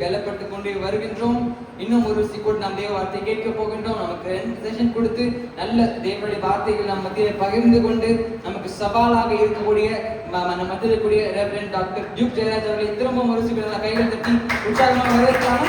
பலப்பட்டு கொண்டே வருகின்றோம். இன்னும் ஒரு கூட நாம் தேவ வார்த்தை கேட்க போகின்றோம். நமக்கு 2 செஷன் கொடுத்து நல்ல தேவனுடைய வார்த்தைகள் நம் மத்தியில் பகிர்ந்து கொண்டு நமக்கு சவாலாக இருக்கக்கூடிய நம்ம மத்தியில் கூடிய ரெவரண்ட் டாக்டர் டியூக் ஜெயராஜ் அவர்களை திரும்ப ஒரு சில கைகள் தட்டி உற்சாகமாக வரவேற்கலாம்.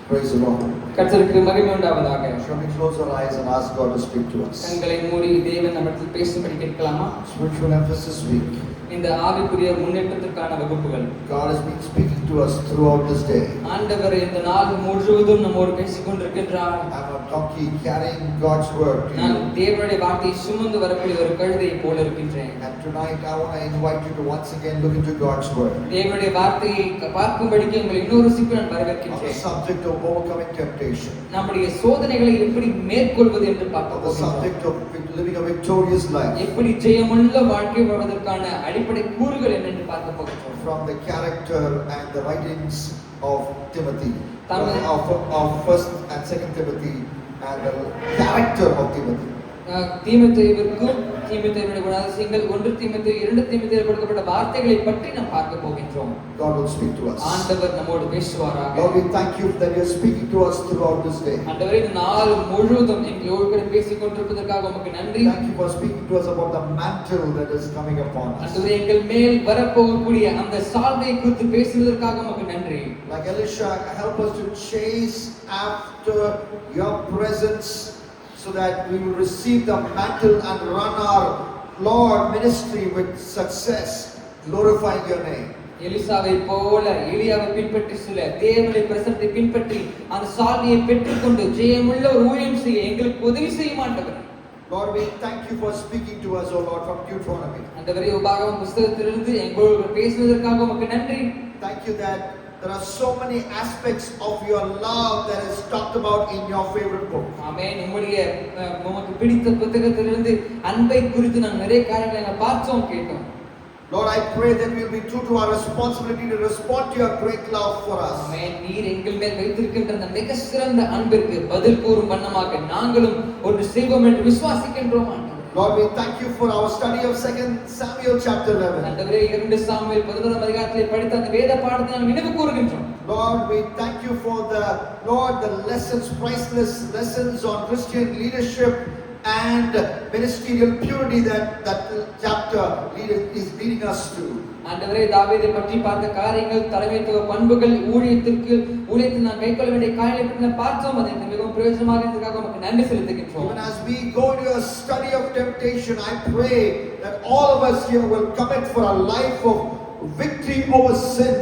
Praise the Lord. கர்த்தருக்கு மகிமை உண்டாவதாக. Shall we close our eyes and ask God to speak to us? கண்களை மூடி தேவன் நம்மிடத்தில் பேசும்படி கேட்கலாமா? Spiritual emphasis week. இந்த ஆவிக்குரிய முன்னேற்றத்திற்கான வகுப்புகள். God has been speaking to us throughout this day. ஆண்டவர் இந்த நாள் முழுவதும் நம்மோடு பேசிக் கொண்டிருக்கின்றார். I'm a donkey carrying God's word to நான் you. தேவனுடைய வார்த்தையை சுமந்து வரக்கூடிய ஒரு கழுதையை போல இருக்கின்றேன். And tonight I want to invite you to once again look into God's word. தேவனுடைய வார்த்தையை பார்க்கும்படிக்கு உங்களை இன்னொரு சிக்கு நான் On the வரவேற்கின்றேன். subject of overcoming temptation. நம்முடைய சோதனைகளை எப்படி மேற்கொள்வது என்று On பார்க்க the போகிறோம். subject of living a victorious life. எப்படி ஜெயமுள்ள வாழ்க்கை வாழ்வதற்கான அடிப்படை கூறுகள் என்னென்று பார்க்க போகிறோம். From the character and the writings of Timothy. Tamil. Of 1st and 2nd Timothy and the character of Timothy. தீமோத்தேயுவிற்கும் தீமோத்தேயுடைய குணாதிசயங்கள் 1 தீமோத்தேயு 2 தீமோத்தேயுவில் கொடுக்கப்பட்ட வார்த்தைகளை பற்றி நாம் பார்க்க போகின்றோம். God will speak to us. ஆண்டவர் நம்மோடு பேசுவாராக. Lord, we thank you that you are speaking to us throughout this day. ஆண்டவரே இந்த நாள் முழுவதும் எங்களோடு கூட பேசிக் கொண்டிருப்பதற்காக உமக்கு நன்றி. Thank you for speaking to us about the mantle that is coming upon us. ஆண்டவரே எங்கள் மேல் வரப்போகக்கூடிய அந்த சால்வையை குறித்து பேசுவதற்காக உமக்கு நன்றி. Like Elisha, help us to chase after your presence so that we will receive the mantle and run our Lord ministry with success, glorifying your name. எலிசாவை போல எலியாவை பின்பற்றி சில தேவனுடைய பிரசன்னத்தை பின்பற்றி அந்த சால்வையை பெற்றுக்கொண்டு ஜெயமுள்ள ஒரு ஊழியம் செய்ய எங்களுக்கு உதவி செய்ய மாட்டவர். Lord, we thank you for speaking to us, O Lord, from Deuteronomy. ஆண்டவரே உபாகமம் புத்தகத்திலிருந்து எங்களோடு பேசுவதற்காக உமக்கு நன்றி. Thank you that there are so many aspects of your love that is talked about in your favorite book. ஆமென். உம்முடைய உமக்கு பிடித்த புத்தகத்திலிருந்து அன்பை குறித்து நாம் நிறைய காரியங்களை நாங்கள் பார்த்தோம் கேட்டோம். Lord, I pray that we will be true to our responsibility to respond to your great love for us. ஆமென். நீர் எங்கள் மேல் வைத்திருக்கின்ற அந்த மிக சிறந்த அன்பிற்கு பதில் கூறும் வண்ணமாக நாங்களும் ஒன்று செய்வோம் என்று விசுவாசிக்கின்றோம் ஆண்டவரே. Lord, we thank you for our study of 2 Samuel chapter 11. ஆண்டவரே 2 சாமுவேல் 11ஆம் அதிகாரத்திலே படித்த அந்த வேத பாடத்தை நாம் நினைவு கூறுகின்றோம். Lord, we thank you for the lessons, priceless lessons on Christian leadership and ministerial purity that chapter is leading us to. ஆண்டவரே தாவீதை பற்றி பார்த்த காரியங்கள், தலைமைத்துவ பண்புகள், ஊழியத்தில் நாம் கைக்கொள்ள வேண்டிய காரியங்களை பற்றி நாம் பார்த்தோம். அது மிகவும் பிரயோஜனமாக இருந்ததற்காக உமக்கு நன்றி செலுத்துகின்றோம். Even as we go to a study of temptation, I pray that all of us here will commit for a life of victory over sin,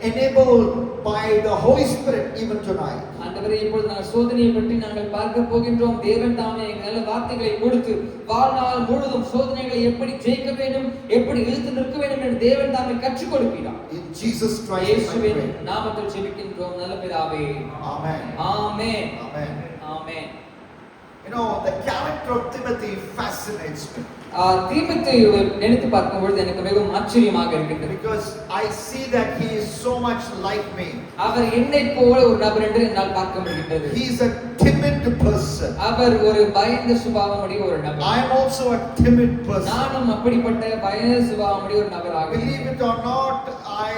enabled by the Holy Spirit even tonight. ஆண்டவரே இப்பொழுது நாங்கள் சோதனையை பற்றி நாங்கள் பார்க்க போகின்றோம். தேவன் தாமே எங்களுக்கு நல்ல வார்த்தைகளை கொடுத்து வாழ்நாள் முழுவதும் சோதனைகளை எப்படி ஜெயிக்க வேண்டும், எப்படி எதிர்த்து நிற்க வேண்டும் என்று தேவன் தாமே கற்றுக் கொடுக்கிறார். In Jesus Christ இயேசுவின் நாமத்தில் ஜெபிக்கின்றோம் நல்ல பிதாவே. Amen. Amen. Amen. Amen. You know, the character of Timothy fascinates me. தீமோத்தேயுவை நினைத்து பார்க்கும் பொழுது எனக்கு மிகவும் ஆச்சரியமாக இருக்கின்றது. Because I see that he is so much like me. அவர் என்னை போல ஒரு நபர் என்று என்னால் பார்க்க முடிகிறது. He is a timid person. அவர் ஒரு பயந்த சுபாவமுடைய ஒரு நபர். I am also a timid person. நானும் அப்படிப்பட்ட பயந்த சுபாவமுடைய ஒரு நபராக. Believe it or not, I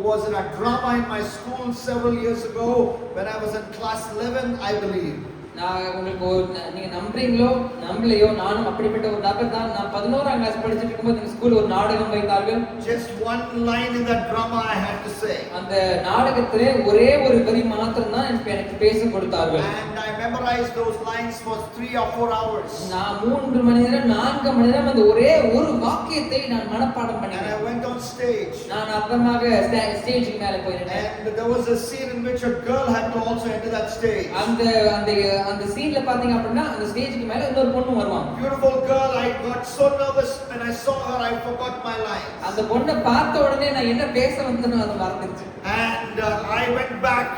was in a drama in my school several years ago when I was in class 11, I believe. நான் உங்களுக்கு நீங்க நம்புறீங்களோ நம்பலையோ நானும் அப்படிப்பட்ட ஒரு நபர் தான். நான் 11ஆம் கிளாஸ் படிச்சிட்டு இருக்கும்போது எங்க ஸ்கூல்ல ஒரு நாடகம் வைத்தார்கள். Just one line in that drama I had to say. அந்த நாடகத்திலே ஒரே ஒரு வரி மாத்திரம் தான் எனக்கு பேச கொடுத்தார்கள். And I memorized those lines for 3 or 4 hours. நான் 3 மணி நேரம் 4 மணி நேரம் அந்த ஒரே ஒரு வாக்கியத்தை நான் மனப்பாடம் And பண்ணினேன். I went on stage. நான் அப்புறமாக ஸ்டேஜுக்கு மேல போயிட்டேன். And there was a scene in which a girl had to also enter that stage. அந்த சீன்ல பாத்தீங்க அப்படினா அந்த ஸ்டேஜுக்கு மேல இன்னொரு பொண்ணு வருவாங்க. Beautiful girl, I got so nervous when I saw her, I forgot my lines. அந்த பொண்ணை பார்த்த உடனே நான் என்ன பேச வந்தேனோ அது மறந்துருச்சு. And I went back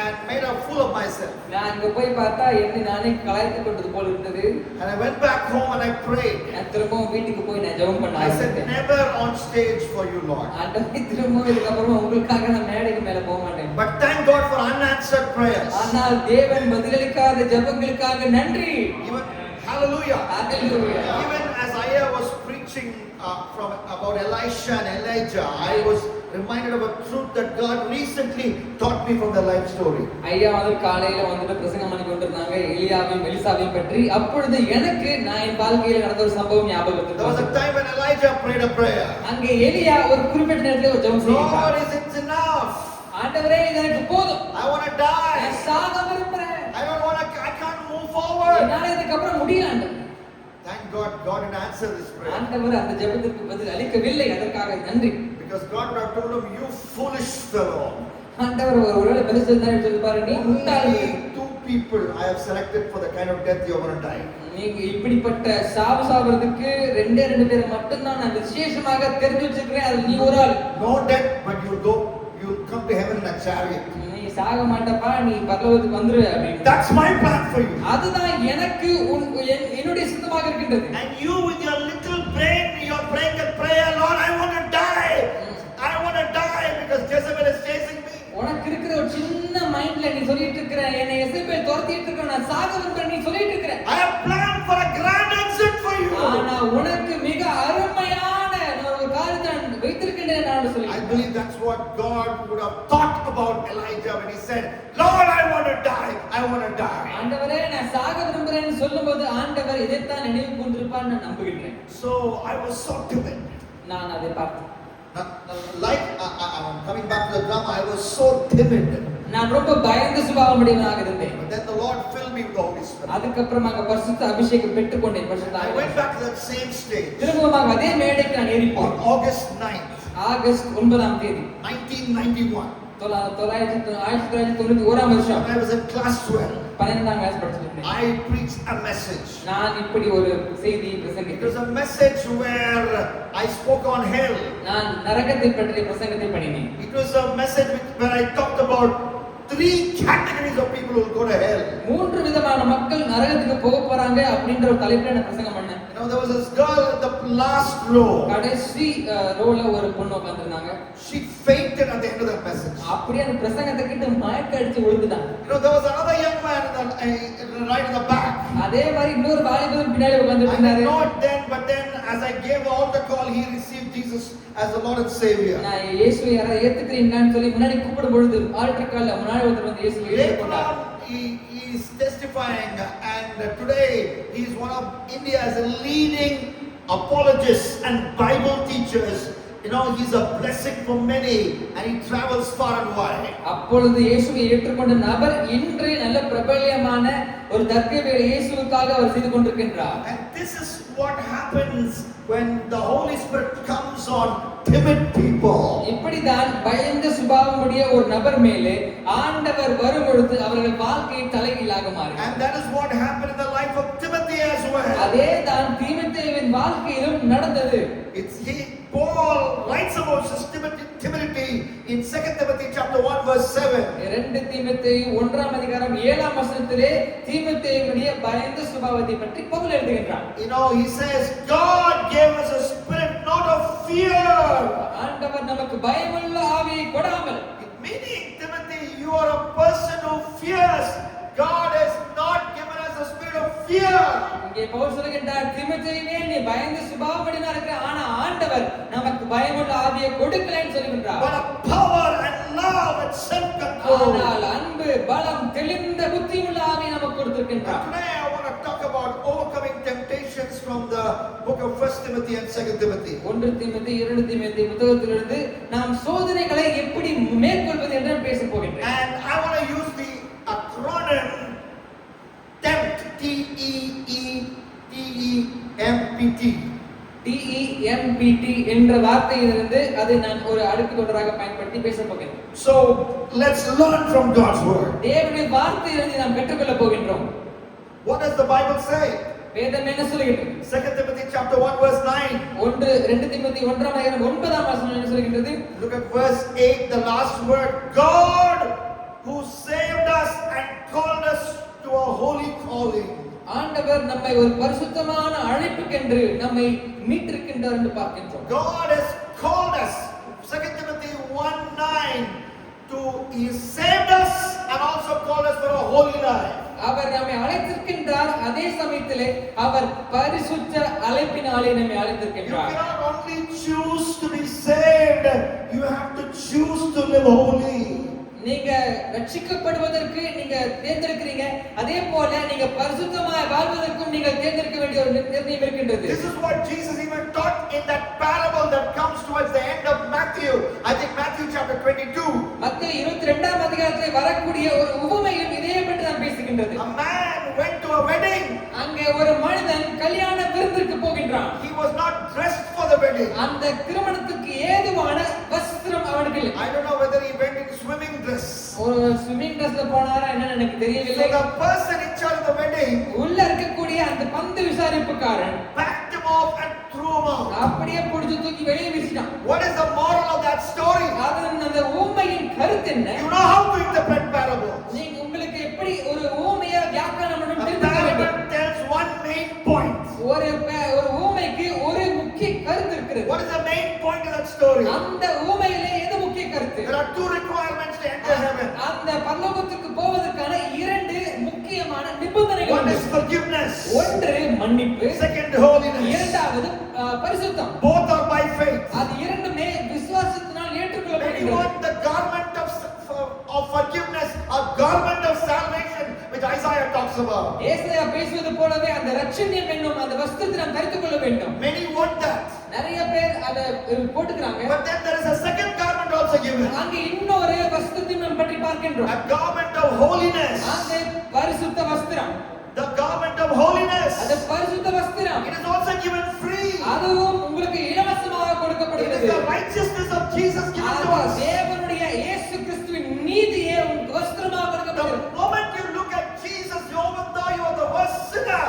and made a fool of myself. நான் அங்க போய் பார்த்தா என்னை நானே கலாய்த்துக் கொண்டது போல இருந்தது. And I went back home and I prayed. நான் திரும்பவும் வீட்டுக்கு போய் நான் ஜெபம் பண்ண I said, ஆரம்பிச்சேன். never on stage for you, Lord. ஆண்டவரே, திரும்பவும் இதுக்கு அப்புறமா உங்களுக்காக நான் மேடைக்கு மேல போக மாட்டேன். But thank God for unanswered prayers. ஆனால் தேவன் பதிலளிக்காத ஜெபங்களுக்காக நன்றி. Even, hallelujah. Hallelujah. Even as Isaiah was preaching from about Elisha and Elijah, I was reminded of a truth that God recently taught me from the life story. ஐயா வந்து காலையில வந்துட்டு பிரசங்கம் பண்ணி கொண்டிருந்தாங்க எலியாவையும் எலிசாவையும் பற்றி. அப்பொழுது எனக்கு நான் என் வாழ்க்கையில் நடந்த ஒரு சம்பவம் ஞாபகத்துக்கு There was a வந்தது. time when Elijah prayed a prayer. அங்கே எலியா ஒரு குறிப்பிட்ட நேரத்தில் ஒரு ஜெபம் Lord, செய்தார். is it enough? ஆண்டவரே, இது எனக்கு போதும். I want to die. நான் சாக விரும்புறேன். I can't move forward. என்னால இதுக்கு அப்புறம் முடியல ஆண்டவரே. Thank God, God didn't answer this prayer. ஆண்டவர் அந்த ஜெபத்திற்கு பதில் அளிக்கவில்லை. அதற்காக நன்றி. Because God would have told him, you foolish fellow. ஆண்டவர் ஒருவேளை பதில் சொல்லிட்டாரு சொல்லி பாரு, நீ முட்டாள். Only 2 people I have selected for the kind of death you're going to die. நீங்க இப்படிப்பட்ட சாவறதுக்கு ரெண்டே 2 பேரை மட்டும் தான் நான் விசேஷமாக தெரிஞ்சு வச்சிருக்கிறேன். அது நீ ஒரு ஆள். No death, but you'll come to heaven in a chariot. நீ சாக மாட்டப்பா, நீ பரலோகத்துக்கு வந்துரு அப்படின்னு. That's my plan for you. அதுதான் எனக்கு என்னுடைய சித்தமாக இருக்கின்றது. And you with your little brain, you're praying that prayer, Lord, I want to die. I want to die because Jezebel is chasing me. உனக்கு இருக்கிற ஒரு சின்ன மைண்ட்ல நீ சொல்லிட்டு இருக்கிற, என்னை எசபேல் துரத்திட்டு இருக்க, நான் சாக விரும்புறேன் நீ சொல்லிட்டு இருக்கிற. I have planned for a grand exit for you. ஆனா உனக்கு மிக அருமையான ஒரு காரியத்தை நான் வைத்திருக்கிறேன் நான் சொல்லி. I believe that's what God would have thought about Elijah when he said, Lord, I want to die. I want to die. ஆண்டவரே, நான் சாக விரும்புறேன்னு சொல்லும்போது ஆண்டவர் இதைத்தான் நினைவு கொண்டிருப்பான்னு நான் நம்புகிறேன். So I was so timid. நான் அதை பார்த்தேன். Like I'm coming back to the drama, I was so timid. நான் ரொம்ப பயந்த சுபாவமுடையவனாக இருந்தேன். But then the Lord filled me with the Holy Spirit. அதுக்கப்புறமாக பரிசுத்த அபிஷேகம் பெற்றுக்கொண்டேன். I went back to that same stage. திரும்பவும் அதே மேடைக்கு நான் ஏறி On போனேன். August 9th, ஆகஸ்ட் 9ஆம் தேதி 1991. 1991ஆம் வருஷம் When I was in class 12, 12ஆம் கிளாஸ் படிச்சிட்டு இருந்தேன். I preached a message. நான் இப்படி ஒரு செய்தி It was பிரசங்கித்தேன். a message where I spoke on hell. நான் நரகத்தை பற்றிய பிரசங்கத்தை பண்ணினேன். It was a message where I talked about 3 categories of people who will go to hell. 3 விதமான மக்கள் நரகத்துக்கு போக போறாங்க அப்படின்ற ஒரு தலைப்புல நான் பிரசங்கம் பண்ணேன். You know, there was this girl in the last row. கடைசி ரோல ஒரு பொண்ணு உட்கார்ந்திருந்தாங்க. She fainted at the end of that message. அப்படியே அந்த பிரசங்கத்தை கிட்ட மயக்க அடிச்சு விழுந்துட்டாங்க. You know, there was another young man right in the back. அதே மாதிரி இன்னொரு வாலிபன் பின்னாடி உட்கார்ந்துட்டு I இருந்தாரு. did not then, but then as I gave the altar call, he received Jesus as the Lord and Savior. நான் இயேசுவை யாரை ஏத்துக்கிறீங்களான்னு சொல்லி முன்னாடி கூப்பிடும் பொழுது ஆல்டர் கால்ல முன்னாடி ஒருத்தர் வந்து இயேசுவை Later ஏற்றுக்கொண்டார். on, he is testifying, and today he is one of India's leading apologists and Bible teachers. You know, he's a blessing for many, and he travels far and wide. அப்பொழுது இயேசுவை ஏற்றுக்கொண்ட நபர் இன்று நல்ல பிரபல்யமான ஒரு தர்க்கவேலை இயேசுவுக்காக அவர் செய்து கொண்டிருக்கின்றார். And this is what happens when the Holy Spirit comes on timid people. இப்படிதான் பயந்த சுபாவமுடைய ஒரு நபர் மேலே ஆண்டவர் வரும் பொழுது அவர்கள் வாழ்க்கை தலைகீழாக மாறும். And that is what happened in the life of Timothy as well. அதே தான் தீமோத்தேயுவின் வாழ்க்கையிலும் நடந்தது. Paul writes about his timidity in 2 Timothy chapter 1 verse 7. 2 தீமோத்தேயு 1ஆம் அதிகாரம் 7ஆம் வசனத்திலே தீமோத்தேயுவினுடைய பயந்த சுபாவத்தை பற்றி Pavul எழுதுகின்றார். You know, he says God gave us a spirit not of fear. ஆண்டவர் நமக்கு பயமுள்ள ஆவியை கொடாமல். Meaning, Timothy, you are a person who fears. God has not given us a spirit of fear. இங்கே பவுல் சொல்லுகின்றார், தீமோத்தேயுவே நீ பயந்த சுபாவமுடையவனா இருக்கிற, ஆனா ஆண்டவர் நமக்கு பயமுள்ள ஆவியை கொடுக்கலைன்னு சொல்லுகின்றார். But a power and love and self-control. ஆனால் அன்பு, பலம், தெளிந்த புத்தியுள்ள ஆவியை நமக்கு கொடுத்திருக்கின்றார். Today I want to talk about overcoming temptations from the book of 1 Timothy and 2 Timothy. 1 தீமோத்தேயு 2 தீமோத்தேயு புத்தகத்திலிருந்து நாம் சோதனைகளை எப்படி மேற்கொள்வது என்று பேச போகின்றேன். And I want to use the acronym TEMPT, TEMPT. TEMPT என்ற வார்த்தையிலிருந்து அதை நான் ஒரு அடுக்கு தொடராக பயன்படுத்தி பேச போகிறேன். So let's learn from God's word. தேவனுடைய வார்த்தையிலிருந்து நாம் கற்றுக்கொள்ள போகின்றோம். What does the Bible say? வேதம் என்ன சொல்கிறது? 2 Timothy chapter 1 verse 9. 2 தீமோத்தேயு 1ஆம் அதிகாரம் 9ஆம் வசனம் என்ன சொல்கிறது? Look at verse 8, the last word. God who saved us and called us to a holy calling. ஆண்டவர் நம்மை ஒரு பரிசுத்தமான அழைப்புக்கென்று நம்மை மீட்டிருக்கின்றார் என்று பார்க்கின்றோம். God has called us. 2 Timothy 1:9 He saved us and also called us for a holy life. அவர் நம்மை அழைத்திருக்கின்றார், அதே சமயத்திலே அவர் பரிசுத்த அழைப்பினாலே நம்மை You அழைத்திருக்கின்றார். cannot only choose to be saved, you have to choose to live holy. நீங்க ரட்சிக்கப்படுவதற்கு நீங்க தேர்ந்தெடுக்கிறீங்க, அதே போல நீங்க பரிசுத்தமாய் வாழ்வதற்கும் நீங்க தேர்ந்தெடுக்க வேண்டிய ஒரு நிர்ணயம் இருக்கின்றது. This is what Jesus even taught in that parable that comes towards the end of Matthew. I think Matthew chapter 22. மத்தேயு 22ஆம் அதிகாரத்திலே வரக்கூடிய ஒரு உவமையும் இதே பற்றி தான் பேசுகின்றது. A man went to a wedding. அங்கே ஒரு மனிதன் கல்யாண விருந்திற்கு போகின்றான். He was not dressed for the wedding. அந்த திருமணத்துக்கு ஏதுவான வஸ்திரம் அவனுக்கு இல்லை. I don't know whether he went in swimming dress. ஒரு ஸ்விமிங் ட்ரெஸ்ல போனாரா என்னன்னு எனக்கு So தெரியவில்லை. the person in charge of the wedding உள்ள இருக்கக்கூடிய அந்த பந்து விசாரிப்புக்காரன் packed him off and threw him out. அப்படியே புடிச்சு தூக்கி வெளியே வீசிட்டான். What is the moral of that story? அதன் அந்த ஊமையின் கருத்து என்ன? You know how to interpret parables. நீங்க உங்களுக்கு எப்படி ஒரு ஊமையை வியாக்கியானம் பண்ணணும் A தெரிஞ்சுக்க வேண்டும். parable tells one main point. ஒரு ஊமைக்கு ஒரு முக்கிய கருத்து இருக்கிறது. What is the main point of that story? அந்த ஊமையிலே எது முக்கிய கருத்து? There are two requirements to enter heaven. அந்த பரலோகத்துக்கு போவதற்கான இரண்டு முக்கியமான நிபந்தனைகள் One உண்டு. is forgiveness. ஒன்று மன்னிப்பு, Second, holiness. இரண்டாவது பரிசுத்தம். Both are by faith. அது இரண்டுமே விசுவாசத்தினால் When you ஏற்றுக்கொள்ளப்படுகிறது. want the garment of forgiveness, a garment of salvation, which Isaiah talks about. ஏசாயா பேசுவது போலவே அந்த ரட்சணியம் என்னும் அந்த வஸ்திரத்தை நாம் தரித்துக் கொள்ள வேண்டும். Many want that. நிறைய பேர் அதை போட்டுக்கிறாங்க. But then there is a second garment also given. அங்கே இன்னொரு வஸ்திரத்தை நாம் பற்றி பார்க்கின்றோம். A garment of holiness. அந்த பரிசுத்த வஸ்திரம். The garment of holiness. அந்த பரிசுத்த வஸ்திரம். It is also given free. அதுவும் உங்களுக்கு இலவசமாக It is கொடுக்கப்படுகிறது. the righteousness of Jesus given to us. தேவனுடைய இயேசு கிறிஸ்துவின் நீதியே உங்களுக்கு வஸ்திரமாக The கொடுக்கப்படுகிறது. moment you look at Jesus, even though you are the worst sinner,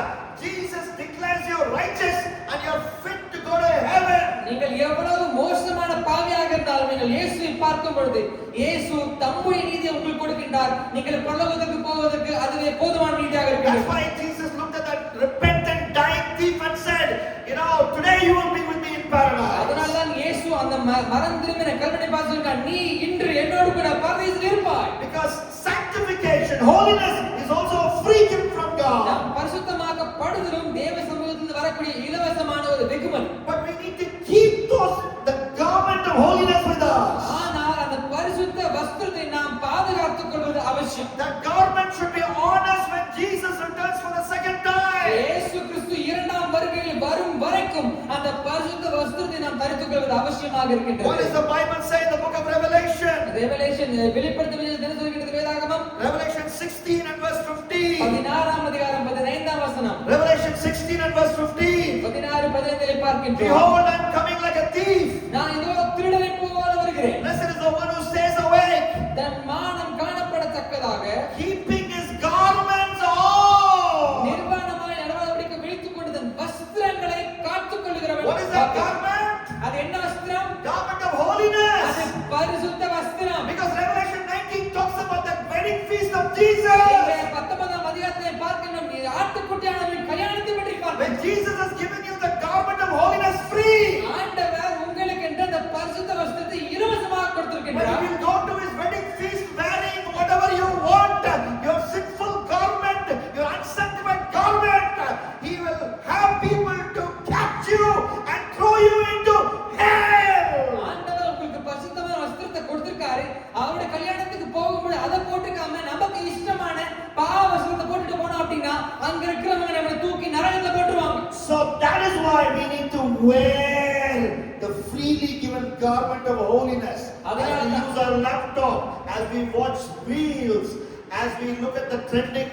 Jesus declares you righteous and you are fit to go to heaven. நீங்கள் எவ்வளவு மோசமான பாவியாக இருந்தாலும் நீங்கள் இயேசுவை பார்க்கும் பொழுது இயேசு தம்முடைய நீதியை உங்களுக்கு கொடுக்கின்றார். நீங்கள் பரலோகத்துக்கு போவதற்கு அதுவே போதுமான நீதியாக That's இருக்கிறது. why Jesus looked at that repentant dying thief and said, today you will be with me in paradise. அதனால்தான் இயேசு அந்த மரம் திரும்பின கல்வனை பார்த்து சொல்றார், நீ இன்று என்னோடு கூட பரதேசில் இருப்பாய். Because sanctification, holiness is also a free gift from God. நாம் பரிசுத்தமாக்கப்படுதலும் தேவ சமூகத்தில் வரக்கூடிய இலவசமான ஒரு வெகுமதி. But we need to keep the garment of holiness with us. ஆனால் அந்த பரிசுத்த வஸ்திரத்தை நாம் பாதுகாத்துக் கொள்வது அவசியம். That garment should be on us when Jesus returns for the second time. இயேசு கிறிஸ்து இரண்டாம் வருகையில் வரும் வரைக்கும் அந்த பரிசுத்த வஸ்திரத்தை நாம் தரித்துக் கொள்வது அவசியமாக What இருக்கின்றது. does the Bible say in the book of Revelation? வெளிப்படுத்தல் என்ன சொல்கிறது வேதாகமம்? Revelation 16 and verse 15. 16ஆம் அதிகாரம் 15ஆம் வசனம். Revelation 16 and verse 15. 16 15 பார்க்கின்றோம். Behold, I am coming like a thief. நான் இதோ திருடனைப் போல வருகிறேன். Blessed is the one who stays awake, தன் மானம் காணப்படத்தக்கதாக keeping his garments on. நிர்வாணமாய் நடவாதபடிக்கு விழித்துக் கொண்டு தன் வஸ்திரங்களை காத்துக் கொள்கிறவன். What is that garment? அது என்ன வஸ்திரம்? Garment of holiness. அது பரிசுத்த வஸ்திரம். Because Revelation 19 talks about that wedding feast of Jesus. இங்கே 19ஆம் அதிகாரத்திலே பார்க்கின்றோம், நீ ஆட்டுக்குட்டியானவரின் கல்யாணத்தை பற்றி When பார்க்கிறோம். Jesus has given you the garment of holiness free, ஆண்டவர் உங்களுக்கு என்று அந்த பரிசுத்த வஸ்திரத்தை இலவசமாக when கொடுத்திருக்கின்றார். you will go to his wedding feast wearing whatever you want, your sinful garment, your unsanctified garment, he will have people to catch you and throw you into hell. ஆண்டவர் உங்களுக்கு பரிசுத்தமான வஸ்திரத்தை கொடுத்திருக்காரு. அவருடைய கல்யாணத்துக்கு போகும்போது அதை போட்டுக்காம நமக்கு இஷ்டமான பாவ வஸ்திரத்தை போட்டுட்டு போனோம் அப்படின்னா அங்க இருக்கிறவங்க நம்மளை தூக்கி நரகத்துல போட்டுருவாங்க. So that is why we need to wear the freely given garment of holiness. As we use our laptop, as we watch reels, as we look at the trending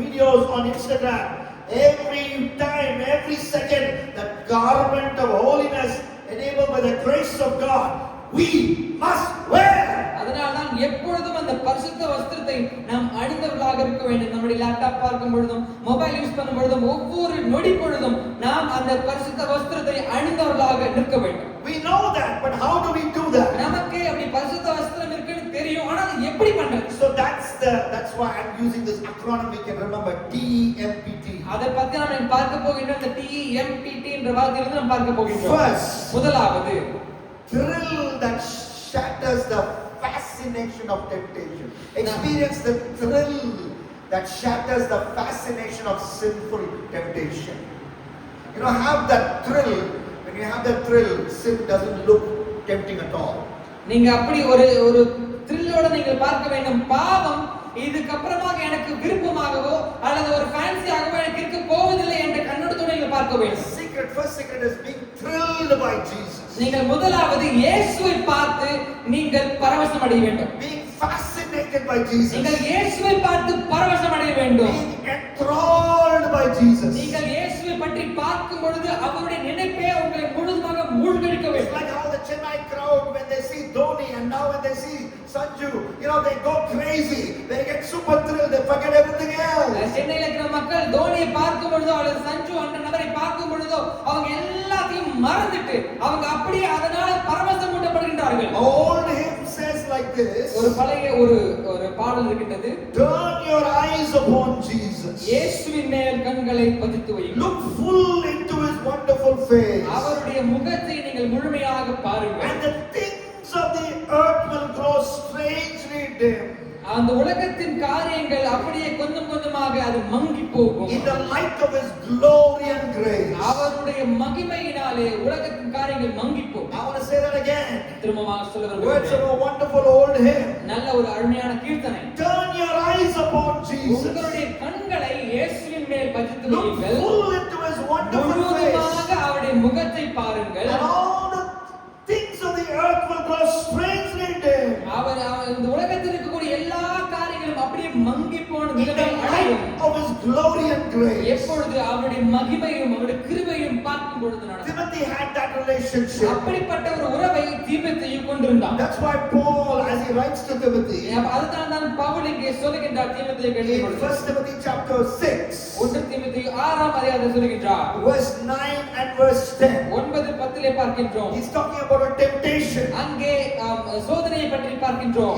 videos on Instagram, every time, every second, the garment of holiness enabled by the grace of God, we must wear. அதனால்தான் எப்பொழுதும் அந்த பரிசுத்த வஸ்திரத்தை நாம் அணிந்தவர்களாக இருக்க வேண்டும். நம்முடைய laptop பார்க்கும் பொழுதும் மொபைல் யூஸ் பண்ணும் பொழுதும் ஒவ்வொரு நொடி பொழுதும் நாம் அந்த பரிசுத்த வஸ்திரத்தை அணிந்தவர்களாக நிற்க வேண்டும். We know that, but how do we do that? நமக்கு அப்படி பரிசுத்த வஸ்திரம் இருக்குன்னு தெரியும், ஆனா அது எப்படி பண்றது? So that that's why I'm using this acronym we can remember, TEMPT. அதை பத்தி நாம் பார்க்க போகின்றோம். இந்த TEMPT என்ற வார்த்தையிலிருந்து நாம் பார்க்க போகின்றோம். First, முதலாவது thrill that shatters the fascination of temptation. Experience the thrill that shatters the fascination of sinful temptation. You know, have that thrill. When you have that thrill, sin doesn't look tempting at all. நீங்க அப்படி ஒரு த்ரில்லோட நீங்கள் பார்க்க வேண்டும். பாவம் இதுக்கு அப்புறமாக எனக்கு விருப்பமாகவோ அல்லது ஒரு ஃபேன்சியாகவோ எனக்கு இருக்க போவதில்லை என்ற கண்ணோட்டத்தோடு நீங்கள் பார்க்க வேண்டும். First secret is being thrilled by Jesus. நீங்கள் முதலாவது இயேசுவை பார்த்து நீங்கள் பரவசம் அடைய வேண்டும். Being fascinated by Jesus. நீங்கள் இயேசுவை பார்த்து பரவசம் அடைய வேண்டும். Being enthralled by Jesus. நீங்கள் இயேசுவை பற்றி பார்க்கும் பொழுது அவருடைய நினைப்பே உங்களை முழுதுமாக மூழ்கடிக்க வேண்டும். It's like how the Chennai crowd when they see Dhoni and now when they see Sanju, you know, they go crazy. They get super thrilled. They forget everything else. சென்னையில இருக்கிற மக்கள் தோனியை பார்க்கும் பொழுதோ அல்லது சஞ்சு என்ற நபரை பார்க்கும் பொழுதோ அவங்க எல்லாத்தையும் மறந்துட்டு அவங்க அப்படியே அதனால பரவசம் ஊட்டப்படுகின்றார்கள். Old hymn says like this. ஒரு பழைய ஒரு பாடல் இருக்கின்றது. Turn your eyes upon Jesus. இயேசுவின் மேல் கண்களை பதித்து வையுங்கள். Look full into his wonderful face. அவருடைய முகத்தை நீங்கள் முழுமையாக பாருங்கள். And the things of the earth will grow strangely dim. அந்த உலகத்தின் காரியங்கள் அப்படியே கொஞ்சம் கொஞ்சமாக அது மங்கி போகும். In the light of his glory and grace. அவருடைய மகிமையினாலே உலகத்தின் காரியங்கள் மங்கி போகும். I want to say that again. திரும்பமாக சொல்ல Words விரும்புகிறேன். of a wonderful old hymn. நல்ல ஒரு அருமையான கீர்த்தனை. Turn your eyes upon Jesus. உங்களுடைய கண்களை இயேசுவின் மேல் பதித்து Look வையுங்கள். full into his wonderful face. முழுவதுமாக அவருடைய முகத்தை பாருங்கள். And all the things of the earth will grow strangely dim. அவர் இந்த உலகத்தில் இருக்கக்கூடிய எல்லா காரியங்களும் அப்படியே மங்கி போன In the நிலையில் அடையும். light of his glory and grace. எப்பொழுது அவருடைய மகிமையும் அவருடைய கிருபையும் பார்க்கும் பொழுது நடக்கும். Timothy had that relationship. அப்படிப்பட்ட ஒரு உறவை தீமோத்தேயு கொண்டிருந்தான். That's why Paul, as he writes to Timothy, அதுதான் தான் பவுல் இங்கே சொல்லுகின்றார் தீமோத்தேயுக்கு in எழுதும் பொழுது. 1 Timothy chapter 6, 1 தீமோத்தேயு 6ஆம் அதிகாரத்தில் சொல்லுகின்றார். verse 9 and verse 10. 9-10 பார்க்கின்றோம். He's talking about a temptation. அங்கே சோதனையை பற்றி பார்க்கின்றோம்.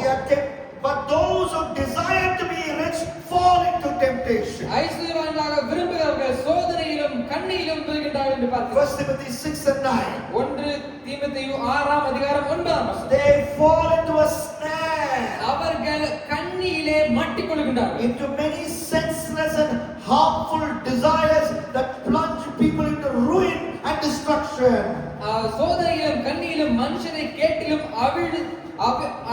But those who desire to be rich fall into temptation. ஐஸ்வர்யவான்களாக விரும்புகிறவர்கள் சோதனையிலும் கண்ணியிலும் விழுகின்றார்கள் என்று பார்க்கிறோம். 1 Timothy 6 and 9. 1 தீமோத்தேயு 6ஆம் அதிகாரம் 9ஆம் வசனம். They fall into a snare. அவர்கள் கண்ணியிலே மாட்டிக் கொள்கின்றார்கள். Into many senseless and harmful desires that plunge people into ruin and destruction. சோதனையிலும் கண்ணியிலும் மனுஷனை கேட்டிலும்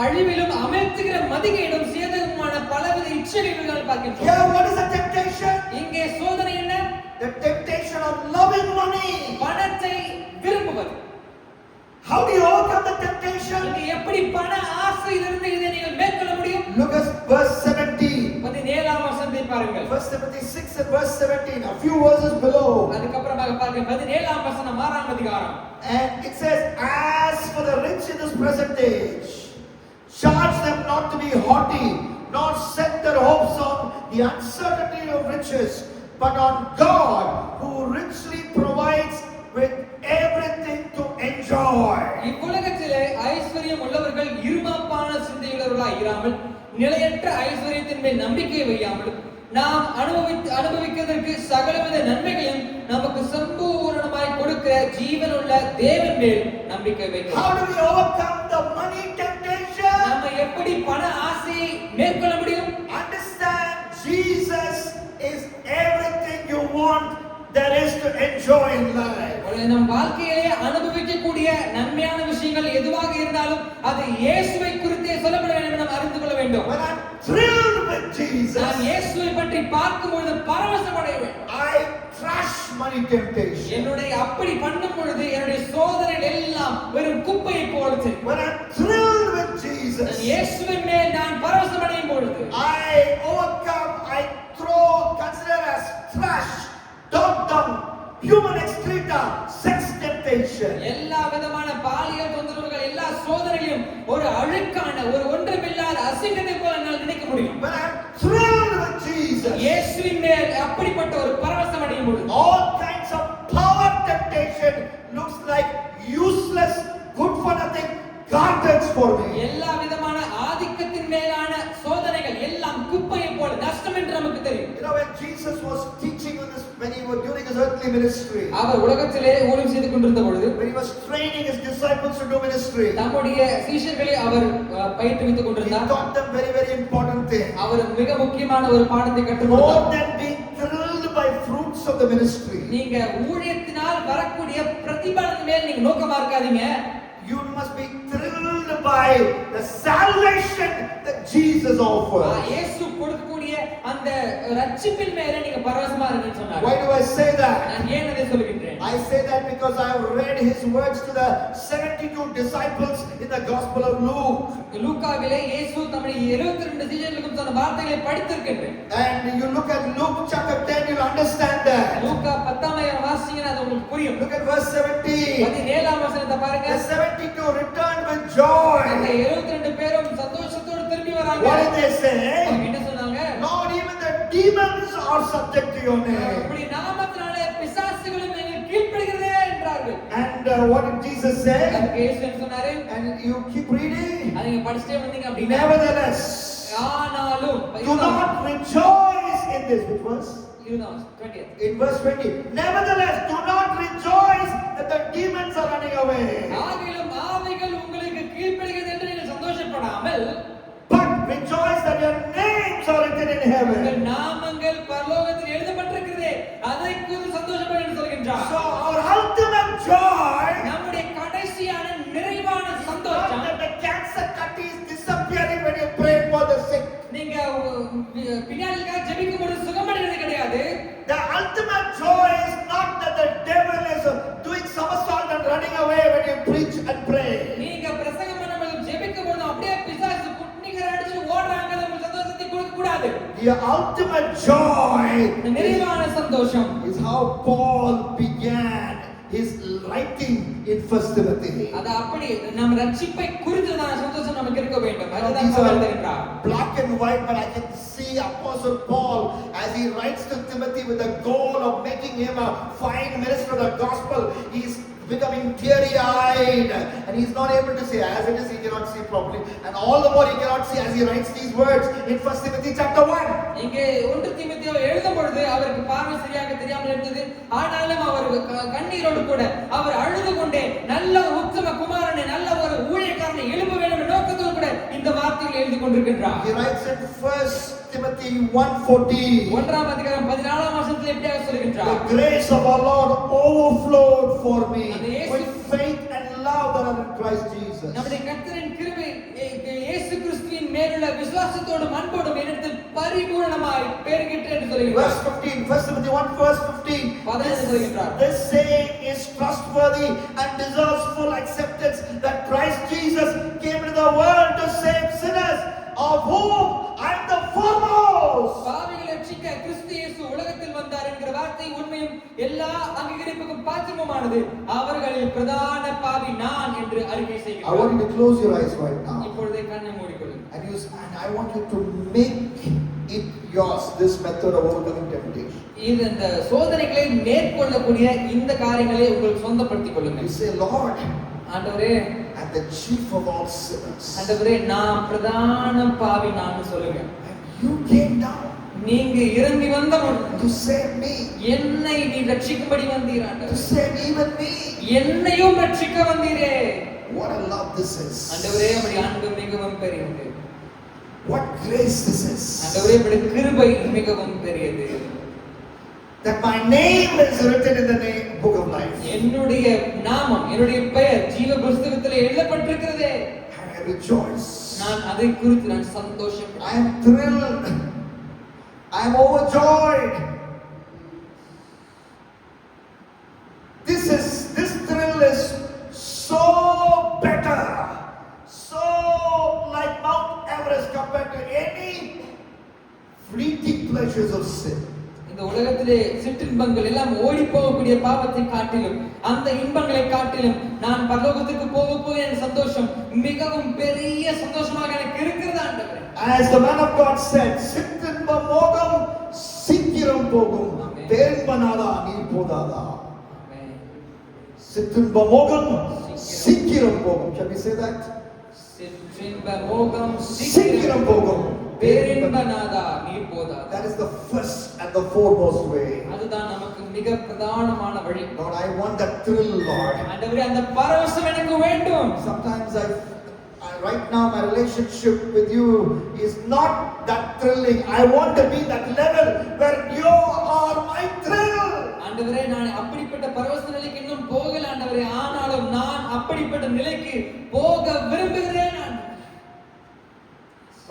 அழிவிலும் அமிழ்த்துகிற மதிகேடும் சேதகமான பலவித இச்சைகளை பார்க்கின்றோம். Here, what is the temptation? இங்கே சோதனை என்ன? The temptation of loving money. பணத்தை விரும்புவது. How do you overcome the temptation? நீங்க எப்படி பண ஆசையிலிருந்து இதை நீங்கள் மேற்கொள்ள முடியும்? Look at verse 17. 17ஆம் வசனத்தை பாருங்கள். 1 Timothy 6 and verse 17. A few verses below. அதுக்கப்புறமாக பாருங்க 17ஆம் வசனம் 6ஆம் அதிகாரம். And it says, as for the rich in this present age, charge them not to be haughty, nor set their hopes on the uncertainty of riches, but on God, who richly provides with everything to enjoy. இவ்வுலகத்திலே ஐஸ்வர்யம் உள்ளவர்கள் இருமாப்பான சிந்தையுள்ளவர்களாய் இராமல் நிலையற்ற ஐஸ்வர்யத்தின் மேல் நம்பிக்கை வையாமல் நாம் அனுபவிக்கிறதற்கு சகலவித நன்மைகளையும் நமக்கு சம்பூரணமாய் கொடுக்கிற ஜீவனுள்ள தேவன் மேல் நம்பிக்கை வைக்கிறோம். How do we overcome the money temptation? நாம எப்படி பண ஆசையை மேற்கொள்ள முடியும்? Understand, Jesus is everything you want there is to enjoy in life. நம் வாழ்க்கையிலே அனுபவிக்கக்கூடிய நன்மையான விஷயங்கள் எதுவாக இருந்தாலும் அது இயேசுவை குறித்தே சொல்லப்பட வேண்டும் என்று நாம் அறிந்து கொள்ள வேண்டும். When I'm thrilled with Jesus, நான் இயேசுவை பற்றி பார்க்கும் பொழுது பரவசம் அடைய வேண்டும். I crush money temptation. என்னுடைய அப்படி பண்ணும் பொழுது என்னுடைய சோதனைகள் எல்லாம் வெறும் குப்பையை போடுது. When I'm thrilled with Jesus, இயேசுவின் மேல் நான் பரவசம் அடையும் பொழுது I overcome, I consider as trash, dog dung, human excreta, sex temptation. எல்லா விதமான பாலியல் தொந்தரவுகள் எல்லா சோதனைகளையும் ஒரு அழுக்கான ஒரு ஒன்றுமில்லாத அசிங்கத்தை போல நான் நினைக்க முடியும். When I'm thrilled with Jesus, இயேசுவின் மேல் அப்படிப்பட்ட ஒரு பரவசம் அடையும் பொழுது all kinds of power temptation looks like useless, good for nothing garbage for me. எல்லா விதமான ஆதிக்கத்தின் மேலான சோதனைகள் எல்லாம் earthly ministry, அவர் உலகத்திலே ஊழியம் செய்து கொண்டிருந்த பொழுது when he was training his disciples to do ministry, தம்முடைய சீஷர்களை அவர் பயிற்றுவித்துக் he கொண்டிருந்தார். taught them very, very important thing. அவர் மிக முக்கியமான ஒரு பாடத்தை கற்றுக் More கொடுத்தார். than being thrilled by fruits of the ministry, நீங்க ஊழியத்தினால் வரக்கூடிய பிரதிபலன் மேல் நீங்க நோக்கமா இருக்காதீங்க. you must be thrilled by the salvation that Jesus offers. இயேசு கொடுக்கக்கூடிய அந்த ரட்சிப்பின் மேல நீங்க பரவசமா இருங்கன்னு சொன்னார். Why do I say that? நான் ஏன் அதை சொல்கிறேன்? I say that because I have read his words to the 72 disciples in the Gospel of Luke. லூக்காவிலே இயேசு தம்முடைய 72 சீஷர்களுக்கும் சொன்ன வார்த்தைகளை படித்திருக்கிறேன். And you look at Luke chapter 10, you'll understand that. லூக்கா 10ஆம் வாசிச்சீங்கன்னா அது உங்களுக்கு புரியும். Look at verse 17. 17ஆம் வசனத்தை பாருங்க. The 72 returned with joy. அந்த 72 பேரும் சந்தோஷத்தோடு திரும்பி வராங்க. What did they say? அவங்க என்ன சொன்னாங்க? Lord, even the demons are subject to your name. இப்படி நாமத்தினாலே பிசாசுகளும் எங்களுக்கு கீழ்ப்படிகிறதே என்றார்கள். And what did Jesus say? அதுக்கு இயேசு என்ன சொன்னாரு? And you keep reading. அதை நீங்க படிச்சிட்டே வந்தீங்க அப்படின்னா Nevertheless, ஆனாலும் do not rejoice in this. Which verse? 20th. In verse 20. Nevertheless, do not rejoice that the demons are running away. ஆகிலும் ஆவிகள் உங்களுக்கு கீழ்ப்படிகிறது என்று நீங்கள் சந்தோஷப்படாமல், But rejoice that your names are written in heaven. உங்கள் நாமங்கள் பரலோகத்தில் எழுதப்பட்டிருக்கிறதே அதை குறித்து சந்தோஷப்பட என்று சொல்கின்றார். So our ultimate joy, நம்முடைய கடைசியான நிறைவான not சந்தோஷம், that the cancer cut is disappearing when you pray for the sick. நீங்க பின்னாடிக்காக ஜெபிக்கும் பொழுது சுகமடைகிறது கிடையாது. The ultimate joy is not that the devil is doing somersault and running away when you preach and pray. நீங்க பிரசங்கம் பண்ணும்போது ஜெபிக்கும் பொழுது அப்படியே பிசாசு குட்டிகர அடிச்சு ஓடுறாங்க, நம்ம சந்தோஷத்தை கொடுக்க கூடாது. The ultimate joy நிறைவான சந்தோஷம் is how Paul began his writing in First Timothy. அது அப்படி நம்ம ரட்சிப்பை குறித்ததான சந்தோஷம் நமக்கு இருக்க வேண்டும். Now, அதுதான் these Pavul are எழுதுகின்றார். black and white, but I can see Apostle Paul as he writes to Timothy with the goal of making him a fine minister of the gospel. He's becoming teary-eyed and he's not able to see. As it is, he cannot see properly, and all the more he cannot see as he writes these words in First Timothy chapter 1. இங்கே 1 தீமோத்தேயு எழுதும் பொழுது அவருக்கு பார்வை சரியாக தெரியாமல் இருந்தது. ஆனாலும் அவர் கண்ணீரோடு கூட அவர் அழுது கொண்டே நல்ல உத்தம குமாரனை, நல்ல ஒரு ஊழியக்காரனை எழுப்ப வேண்டும் என்ற நோக்கத்தோடு கூட இந்த வார்த்தைகளை எழுதி கொண்டிருக்கின்றார். He writes in First Timothy 1:14. 1ஆம் அதிகாரம் 14ஆம் வசனத்தில் இப்படியாக சொல்கின்றார். The grace of our Lord overflowed for me அந்த இயேசு- with faith and love that are in Christ Jesus. நம்முடைய கர்த்தரின் கிருபை இயேசு கிறிஸ்துவின் மேலுள்ள விசுவாசத்தோடும் அன்போடும் என்னிடத்தில் பரிபூரணமாய் பெருகிற்று என்று சொல்கிறார். Verse 15, First Timothy 1 verse 15. This saying is trustworthy and deserves full acceptance, that Christ Jesus came into the world to save sinners, of whom I am the foremost. பாவிகளை ரட்சிக்க கிறிஸ்து இயேசு உலகத்தில் வந்தார் என்கிற வார்த்தை உண்மையும் எல்லா அங்கீகரிப்புக்கும் பாத்திரமானது. அவர்களில் பிரதான பாவி நான் என்று அறிக்கை I செய்கிறேன். want you to close your eyes right now. இப்பொழுதே கண்ணை மூடிக்கொள்ளுங்கள். And I want you to make it yours, this method of overcoming temptation. இந்த சோதனைகளை மேற்கொள்ளக்கூடிய இந்த காரியங்களை உங்களுக்கு சொந்தப்படுத்திக் You கொள்ளுங்கள். say, Lord, ஆண்டவரே, and the chief of all sinners, ஆண்டவரே, நான் பிரதான பாவி நான் சொல்லுங்க. and you came down நீங்க இறங்கி வந்த to save me, என்னை நீ ரட்சிக்கும்படி வந்தீர் to ஆண்டவரே. save even me. என்னையும் ரட்சிக்க வந்தீரே. What a love this is. ஆண்டவரே, உம்முடைய அன்பு மிகவும் பெரியது. What grace this is. ஆண்டவரே, உம்முடைய கிருபை மிகவும் பெரியது. That my name is written in the book of life. என்னுடைய நாமம், என்னுடைய பெயர் ஜீவ புஸ்தகத்திலே எழுதப்பட்டிருக்கிறதே. And I rejoice. நான் அதை குறித்து நான் சந்தோஷம். I am thrilled. I am overjoyed. This thrill is so better, so like Mount Everest compared to any fleeting pleasures of sin. இந்த உலகத்திலே சிற்றின்பங்கள் எல்லாம் ஓடி போகக்கூடிய பாவத்தை காட்டிலும், அந்த இன்பங்களை காட்டிலும் நான் பரலோகத்துக்கு போக என் சந்தோஷம் மிகவும் பெரிய சந்தோஷமாக எனக்கு இருக்கிறது ஆண்டவரே. As the man of God said, சிற்றின்ப மோகம் சீக்கிரம் போகும், தேன்பனாதா நீ போதாதா. சிற்றின்ப மோகம் சீக்கிரம் போகும். Shall we say that? சிற்றின்ப மோகம் சீக்கிரம் போகும், பேரின்பனாதா நீ போதாதா. That is the first and the foremost way. அதுதான் நமக்கு மிக பிரதானமான வழி. Lord, I want that thrill, Lord. ஆண்டவரே அந்த பரவசம் எனக்கு வேண்டும். Sometimes right now my relationship with you is not that thrilling. I want to be that level where you are my thrill. ஆண்டவரே நான் அப்படிப்பட்ட பரவச நிலைக்கு இன்னும் போகல ஆண்டவரே, ஆனாலும் நான் அப்படிப்பட்ட நிலைக்கு போக விரும்புகிறேன்.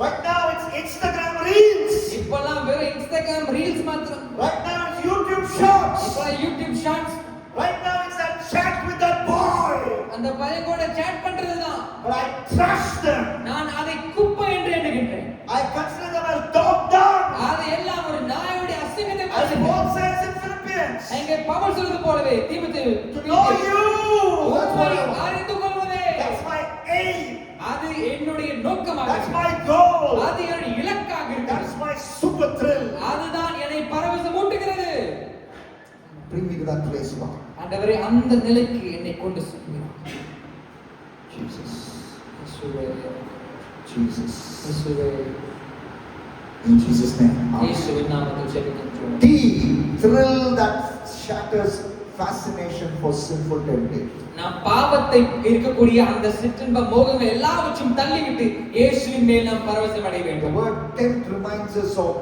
Right now it's Instagram reels. இப்போலாம் வெறும் இன்ஸ்டாகிராம் ரீல்ஸ் மாத்திரம். Right now it's YouTube shorts. இப்போலாம் YouTube shorts. Right now it's that chat with that boy. அந்த பையன் கூட சாட் பண்றதுதான். But I trust them. நான் அதை குப்பை என்று எண்ணுகின்றேன். I consider them as dog dung. அது எல்லாம் ஒரு நாயுடைய அசிங்கத்தை As போல. Paul says in Philippians. அங்கே பவுல் சொல்றது போலவே தீமோத்தேயு, To know you. That's what I want. அறிந்து கொள்வதே. That's my aim. அது என்னுடைய நோக்கமாக That's இருக்கிறது. my goal. அது என்னுடைய இலக்காக இருக்கிறது. That's my super thrill. அதுதான் என்னை பரவசமூட்டுகிறது. Bring me to that place, Lord. ஆண்டவரே அந்த நிலைக்கு என்னை கொண்டு செல்லுங்கள். Jesus. இயேசுவே, Jesus. இயேசுவே, In Jesus' name. இயேசுவின் நாமத்தில் ஜெபிக்கின்றோம். D. Thrill that shatters fascination for sinful temptation. நாம் பாவத்தை இருக்கக்கூடிய அந்த சிற்றின்ப மோகங்கள் எல்லாவற்றையும் தள்ளிவிட்டு இயேசுவின் மேல் நாம் பரவசம் அடைய The வேண்டும். word tempt reminds us of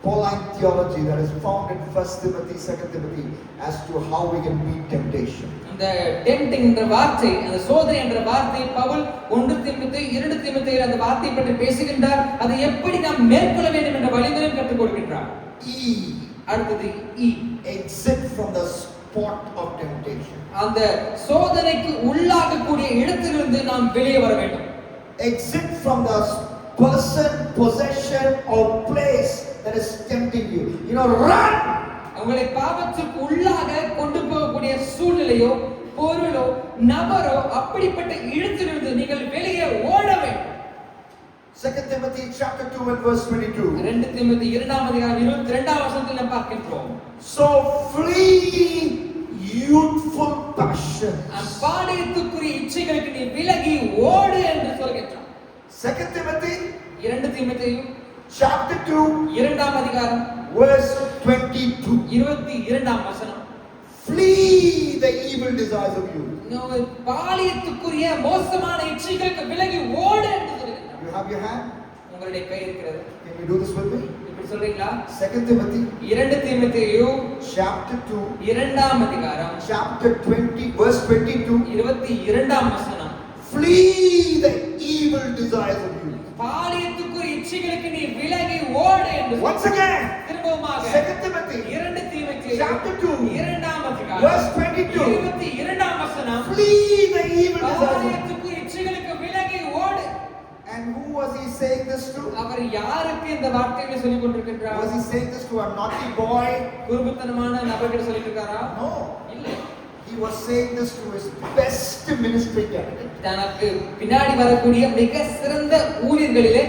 Pauline theology that is found in 1 Timothy, 2 Timothy as to how we can beat temptation. அந்த டெம்ப்டிங் என்ற வார்த்தை, அந்த சோதனை என்ற வார்த்தை பவுல் 1 தீமோத்தேயு 2 தீமோத்தேயு அந்த வார்த்தையை பற்றி பேசுகின்றார். அதை எப்படி நாம் மேற்கொள்ள வேண்டும் என்ற வழிமுறையை கற்றுக் கொடுக்கின்றார். E. அடுத்தது E. Exit from the spot of temptation. அந்த சோதனைக்கு உள்ளாகக்கூடிய இடத்திலிருந்து நாம் வெளியே வர வேண்டும். Exit from the person, possession or place that is tempting you. You know, run. உங்களை பாவத்திற்கு உள்ளாக கொண்டு போகக்கூடிய சூழ்நிலையோ பொருளோ நபரோ அப்படிப்பட்ட இடத்திலிருந்து நீங்கள் வெளியே ஓட வேண்டும். 2 Timothy chapter 2 and verse 22. 2 தீமோத்தேயு 2ஆம் அதிகாரம் 22ஆம் வசனத்தில் நாம் பார்க்கின்றோம். So flee youthful passion. பாலியத்துக்குரிய இச்சைகளுக்கு நீ விலகி ஓடு என்று சொல்கின்றார். 2 Timothy 2 தீமோத்தேயு chapter 2 2ஆம் அதிகாரம் verse 22. 22ஆம் வசனம். Flee the evil desires of youth. பாலியத்துக்குரிய மோசமான இச்சைகளுக்கு விலகி ஓடு என்று சொல்கிறார். You have your hand? உங்களுடைய கை இருக்கிறது. Can you do this with me? இப்படி சொல்றீங்களா? 2 Timothy 2 தீமோத்தேயு chapter 2 2ஆம் அதிகாரம் chapter 20 verse 22. 22ஆம் வசனம். Flee the evil desires of youth. பாலியத்துக்குரிய இச்சைகளுக்கு நீ விலகி ஓடு என்று Once again, திரும்பவுமாக 2 Timothy 2 தீமோத்தேயு chapter 2 2ஆம் அதிகாரம் verse 22. 22ஆம் வசனம். Flee the evil desires of youth. பாலியத்துக்குரிய இச்சைகளுக்கு விலகி ஓடு. And who was he saying this to? அவர் யாருக்கு இந்த வார்த்தைகளை சொல்லிக் கொண்டிருக்கின்றார்? Was he saying this to a naughty boy? குறும்புத்தனமான நபர்கிட்ட சொல்லிட்டு இருக்காரா? No. இல்லை. He was saying this to his best ministry candidate. தனக்கு பின்னாடி வரக்கூடிய மிக சிறந்த ஊழியர்களிலே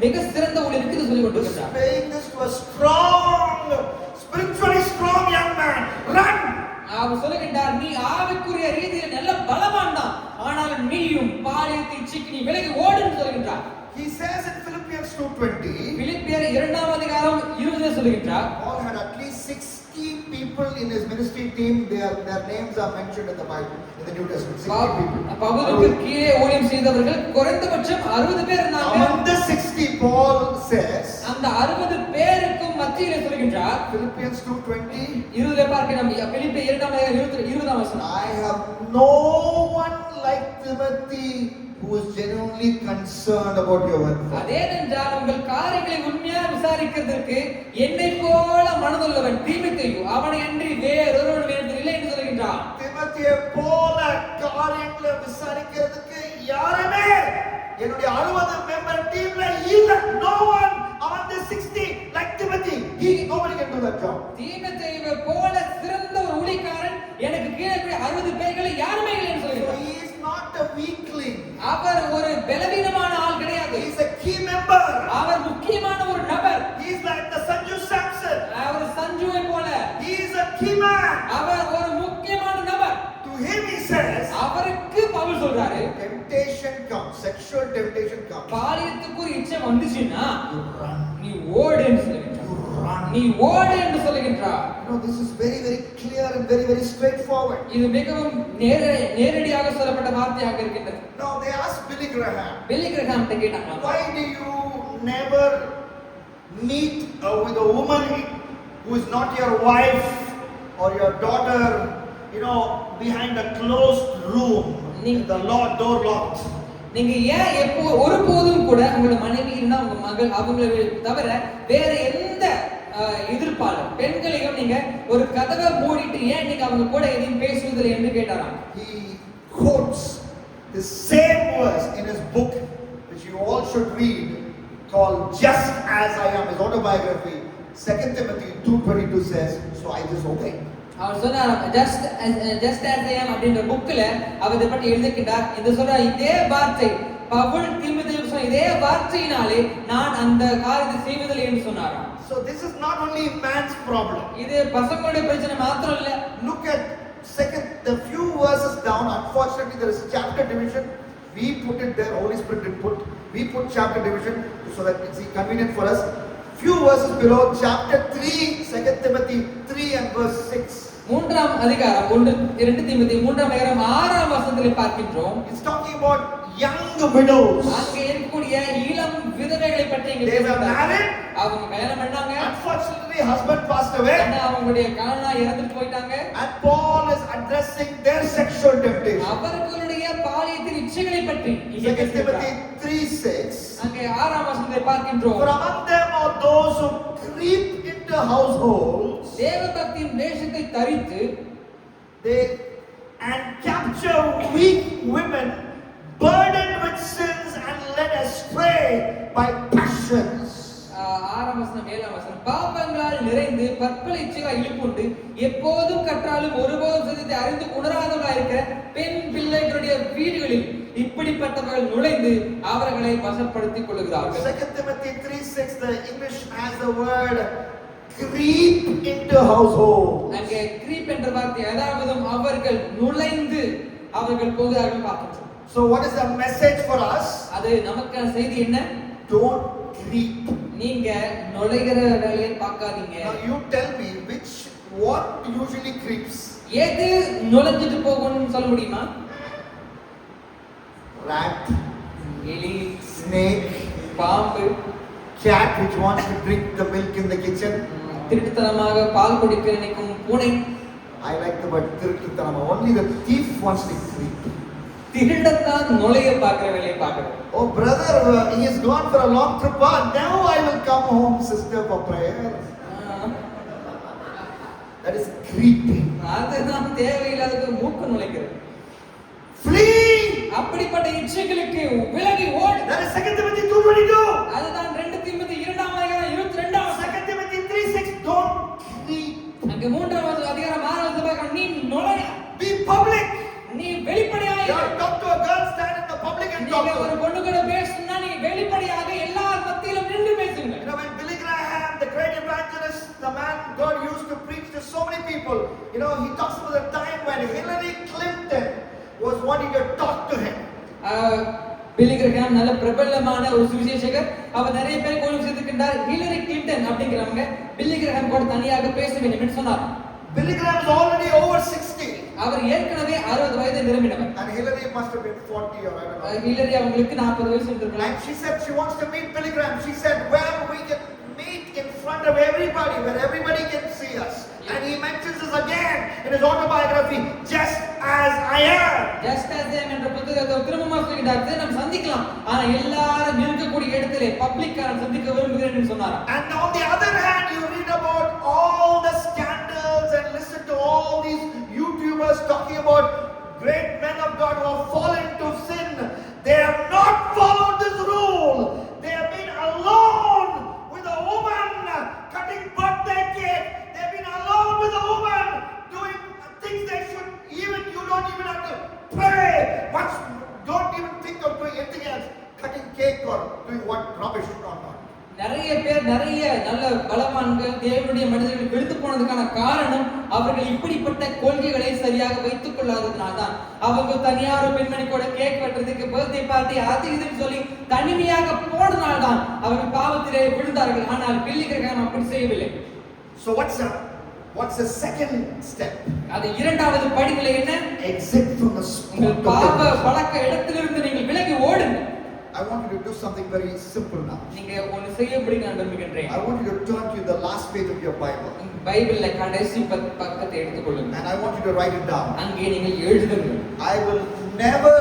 மிக சிறந்த ஊழியருக்கு இது சொல்லிக் He was கொண்டிருக்கிறார். saying this to a strong, spiritually strong young man. Run! அவர் சொல்லுகின்றார், நீ ஆவிக்குரிய ரீதியில் நல்ல பலவான் தான், ஆனால் நீயும் பாலியத்தை இச்சைக்கு நீ விலகி ஓடுன்னு சொல்லுகின்றார். He says in Philippians 2:20, பிலிப்பியர் 2ஆம் அதிகாரம் 20 சொல்லுகின்றார். Paul had at least 60 people in his ministry team. Their names are mentioned in the Bible, in the New Testament. 60 people. பவுலுக்கு கீழே ஊழியம் செய்தவர்கள் குறைந்தபட்சம் 60 பேர் இருந்தாங்க. Among the 60, Paul says, அந்த 60 பேருக்கும் மத்தியிலே சொல்லுகின்றார். Philippians 2:20, 20 பார்க்கலாம். பிலிப்பியர் 2ஆம் அதிகாரம் 20ஆம் வசனம். I have no one like Timothy who is genuinely concerned about your welfare. அதேனென்றால் உங்கள் காரியங்களை உண்மையாக விசாரிக்கிறதற்கு என்னை போல மனதுள்ளவன் தீமோத்தேயு, அவனை அன்றி வேறொருவன் வேறு இல்லை என்று சொல்கின்றார். Timothy போல காரியங்களை விசாரிக்கிறதுக்கு யாருமே என்னுடைய 60 மெம்பர் டீம்ல இல்ல. No one among the 60 like Timothy. Nobody can do that job. தீமோத்தேயுவை போல சிறந்த ஒரு ஊழியக்காரன் எனக்கு கீழே 60 பேர்களை யாருமே இல்லை என்று So சொல்கிறார். he is not a weakling. அவர் ஒரு பலவீனமான ஆள் கிடையாது. He is a key member. அவர் முக்கியமான ஒரு நபர். He is like the Sanju Samson. அவர் சஞ்சுவை போல. He is a key man. அவர் ஒரு முக்கியமான நபர். To him he says, அவருக்கு பவுல் சொல்றாரு, temptation comes, sexual temptation comes. பாலியத்துக்கு ஒரு இச்சை வந்துச்சுன்னா You run. நீ ஓடுன்னு சொல்லுகிறார். You run. நீ ஓடு என்று சொல்லுகின்றார். You know, this is very, very clear and very, very straightforward. இது மிகவும் நேரடியாக சொல்லப்பட்ட வார்த்தையாக இருக்கின்றது. Now they asked Billy Graham, Billy Graham கிட்ட கேட்டாங்க, why do you never meet with a woman who is not your wife or your daughter, you know, behind a closed room, the door locked? நீங்க ஏன் எப்போ ஒருபோதும் கூட உங்களோட மனைவி இல்லைன்னா உங்க மகள் அவங்களை தவிர வேற எந்த எதிர்ப்பாளர் பெண்களையும் நீங்க ஒரு கதவை மூடிட்டு ஏன் நீங்க அவங்க கூட எதையும் பேசுவதில்லை என்று கேட்டாராம். He quotes the same verse in his book, which you all should read, called Just As I Am, his autobiography. 2 Timothy 2:22 says, so I just obeyed. அவர் சொன்னார், just as I am அப்படின்ற புக்ல அவர் இதை பற்றி எழுதிக்கிட்டார். இந்த சொல்ற இதே வார்த்தை பவுல் தீமோத்தேயுவுக்கு சொன்ன இதே வார்த்தையினாலே நான் அந்த காரியத்தை செய்வதில்லை என்று சொன்னாராம். So this is not only man's problem. இது பசங்களுடைய பிரச்சனை மாத்திரம் இல்ல. Look at the few verses down. Unfortunately, there is chapter division. We put it there. Holy Spirit didn't put. We put chapter division so that it's convenient for us. Few verses below, chapter 3, 2 Timothy 3 and verse 6. மூன்றாம் அதிகாரம் 2 தீமோத்தேயு 3ஆம் அதிகாரம் 6ஆம் வசனத்தில் பார்க்கின்றோம். It's talking about young widows. அங்கே இருக்கக்கூடிய இளம் விதவைகளை பற்றி இங்கே They were married. அவங்க கல்யாணம் பண்ணாங்க. Unfortunately, husband passed away. அவங்களுடைய கணவன் இறந்துட்டு போயிட்டாங்க. And Paul is addressing their sexual temptation. அவர்களுடைய பாலியத்தின் இச்சைகளை பற்றி 2 Timothy 3:6. அங்கே 6ஆம் வசனத்தை பார்க்கின்றோம். For among them are those who creep into households. தேவபக்தியின் வேஷத்தை தரித்து and capture weak women burdened with sins and led astray by passions. 6ஆம் வசனம் 7ஆம் வசனம் பாவங்களால் நிறைந்து பற்பல இச்சைகளை இழுப்புண்டு எப்போதும் கற்றாலும் ஒருபோதும் சத்தியத்தை அறிந்து உணராதவர்களாக இருக்கிற பெண் பிள்ளைகளுடைய வீடுகளில் இப்படிப்பட்டவர்கள் நுழைந்து அவர்களை வசப்படுத்திக் கொள்கிறார்கள். 2 Timothy 3:6, the English has the word creep into household. அங்கே creep என்ற வார்த்தை அதாவது அவர்கள் நுழைந்து அவர்கள் போகிறார்கள் பார்க்கிறோம். So what is the message for us? அது நமக்கான செய்தி என்ன? Don't creep. நீங்க நுழைகிற வேலையை பார்க்காதீங்க. Now you tell me what usually creeps? எது நுழைஞ்சிட்டு போகும்னு சொல்ல முடியுமா? Rat, எலி, snake, பாம்பு, cat which wants to drink the milk in the kitchen. திருட்டுத்தனமாக பால் குடிக்க நினைக்கும் பூனை. I like the word திருட்டுத்தனம். Only the thief wants to creep. திருடத்தான் நுழைய பார்க்கிற வேலையை பார்க்கிறோம். Oh brother, he has gone for a long trip. Now I will come home, sister, for prayer. That is creeping. அதுதான் தேவையில்லாத மூக்கு நுழைக்கிறது. Flee. அப்படிப்பட்ட இச்சைகளுக்கு விலகி ஓடு. That is 2 Timothy 2:22. அதுதான் 2 தீமோத்தேயு 2ஆம் அதிகாரம் 22ஆம் 2 Timothy 3:6. Don't creep. அங்கே 3ஆம் அதிகாரம் 6ஆம் வசனம் நீ நுழைய. Be public. நீ வெளிப்படையாக You talk to a girl, stand in the public and talk நீங்க to ஒரு her. பொண்ணு கூட பேசணும்னா நீங்க வெளிப்படையாக எல்லார் மத்தியிலும் நின்று பேசுங்க. You know, when Billy Graham, the great evangelist, the man God used to preach to so many people, you know, he talks about the time when Hillary Clinton was wanting to talk to him. Billy Graham நல்ல பிரபலமான ஒரு சுவிசேஷகர். அவர் நிறைய பேர் கோயில் சேர்த்துக்கின்றார். Hillary Clinton அப்படிங்கிறவங்க பில்லி Graham கூட தனியாக பேச வேண்டும் என்று சொன்னார். Billy Graham is already over 60. அவர் ஏற்கனவே 60 வயதை நிரம்பினவர். And Hillary must have been 40 or I don't know. Hillary அவங்களுக்கு 40 வயசு இருந்திருக்கலாம். And she said she wants to meet Billy Graham. She said where we can meet in front of everybody, where everybody can see us. And he mentions this again in his autobiography, Just As I Am. Just as I am என்ற புத்தகத்தை திரும்பமா சொல்லிட்டாரு. நம்ம சந்திக்கலாம். ஆனா எல்லாரும் இருக்கக்கூடிய இடத்திலே பப்ளிக்கா சந்திக்க விரும்புகிறேன் என்று சொன்னார். And on the other hand, you read about all the scandals and listen to all these YouTubers talking about great men of God who have fallen into sin. They have not followed this rule. They have been alone with a woman cutting birthday cake. They have been alone with a woman doing things they should even, you don't even have to pray much. Don't even think of doing anything else. Cutting cake or doing what rubbish or not. நிறைய பேர் நிறைய நல்ல பலவான்கள் தேவனுடைய மனிதர்கள் வெறுத்து போனதுக்கான காரணம் அவர்கள் இப்படிப்பட்ட கொள்கைகளை சரியாக வைத்துக் கொள்ளாததுனால்தான் அவங்க தனியார் பெண்மணி கூட கேக் வெட்டுறதுக்கு பர்த்டே பார்ட்டி அது இதுன்னு சொல்லி தனிமையாக போனதுனால்தான் அவர்கள் பாவத்திலே விழுந்தார்கள். ஆனால் பில்லி கிரகம் அப்படி செய்யவில்லை. So what's the second step? அது இரண்டாவது படிநிலை என்ன? Exit from the spot of பாவ temptation. பழக்க இடத்திலிருந்து நீங்கள் விலகி ஓடுங்க. I want you to do something very simple now. நீங்க ஒன்னு செய்யபடி நான் விரும்புகிறேன். I want you to turn to the last page of your Bible. பைபிள்ல கடைசி பக்கத்தை எடுத்துக்கொள்ளுங்க. And I want you to write it down. அங்கே நீங்கள் எழுதுங்க. I will never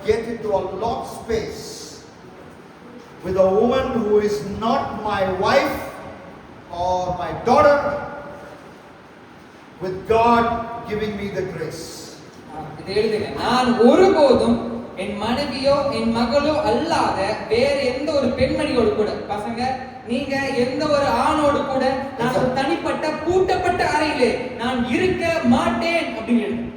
get into a locked space with a woman who is not my wife or my daughter, with God giving me the grace. இது எழுதுங்க. நான் ஒருபோதும் என் மனைவியோ என் மகளோ அல்லாத வேற எந்த ஒரு பெண்மணியோடு கூட, பசங்க நீங்க எந்த ஒரு ஆணோடு கூட நான் ஒரு தனிப்பட்ட பூட்டப்பட்ட அறையிலே நான் இருக்க மாட்டேன் அப்படின்னு எழுதுங்க.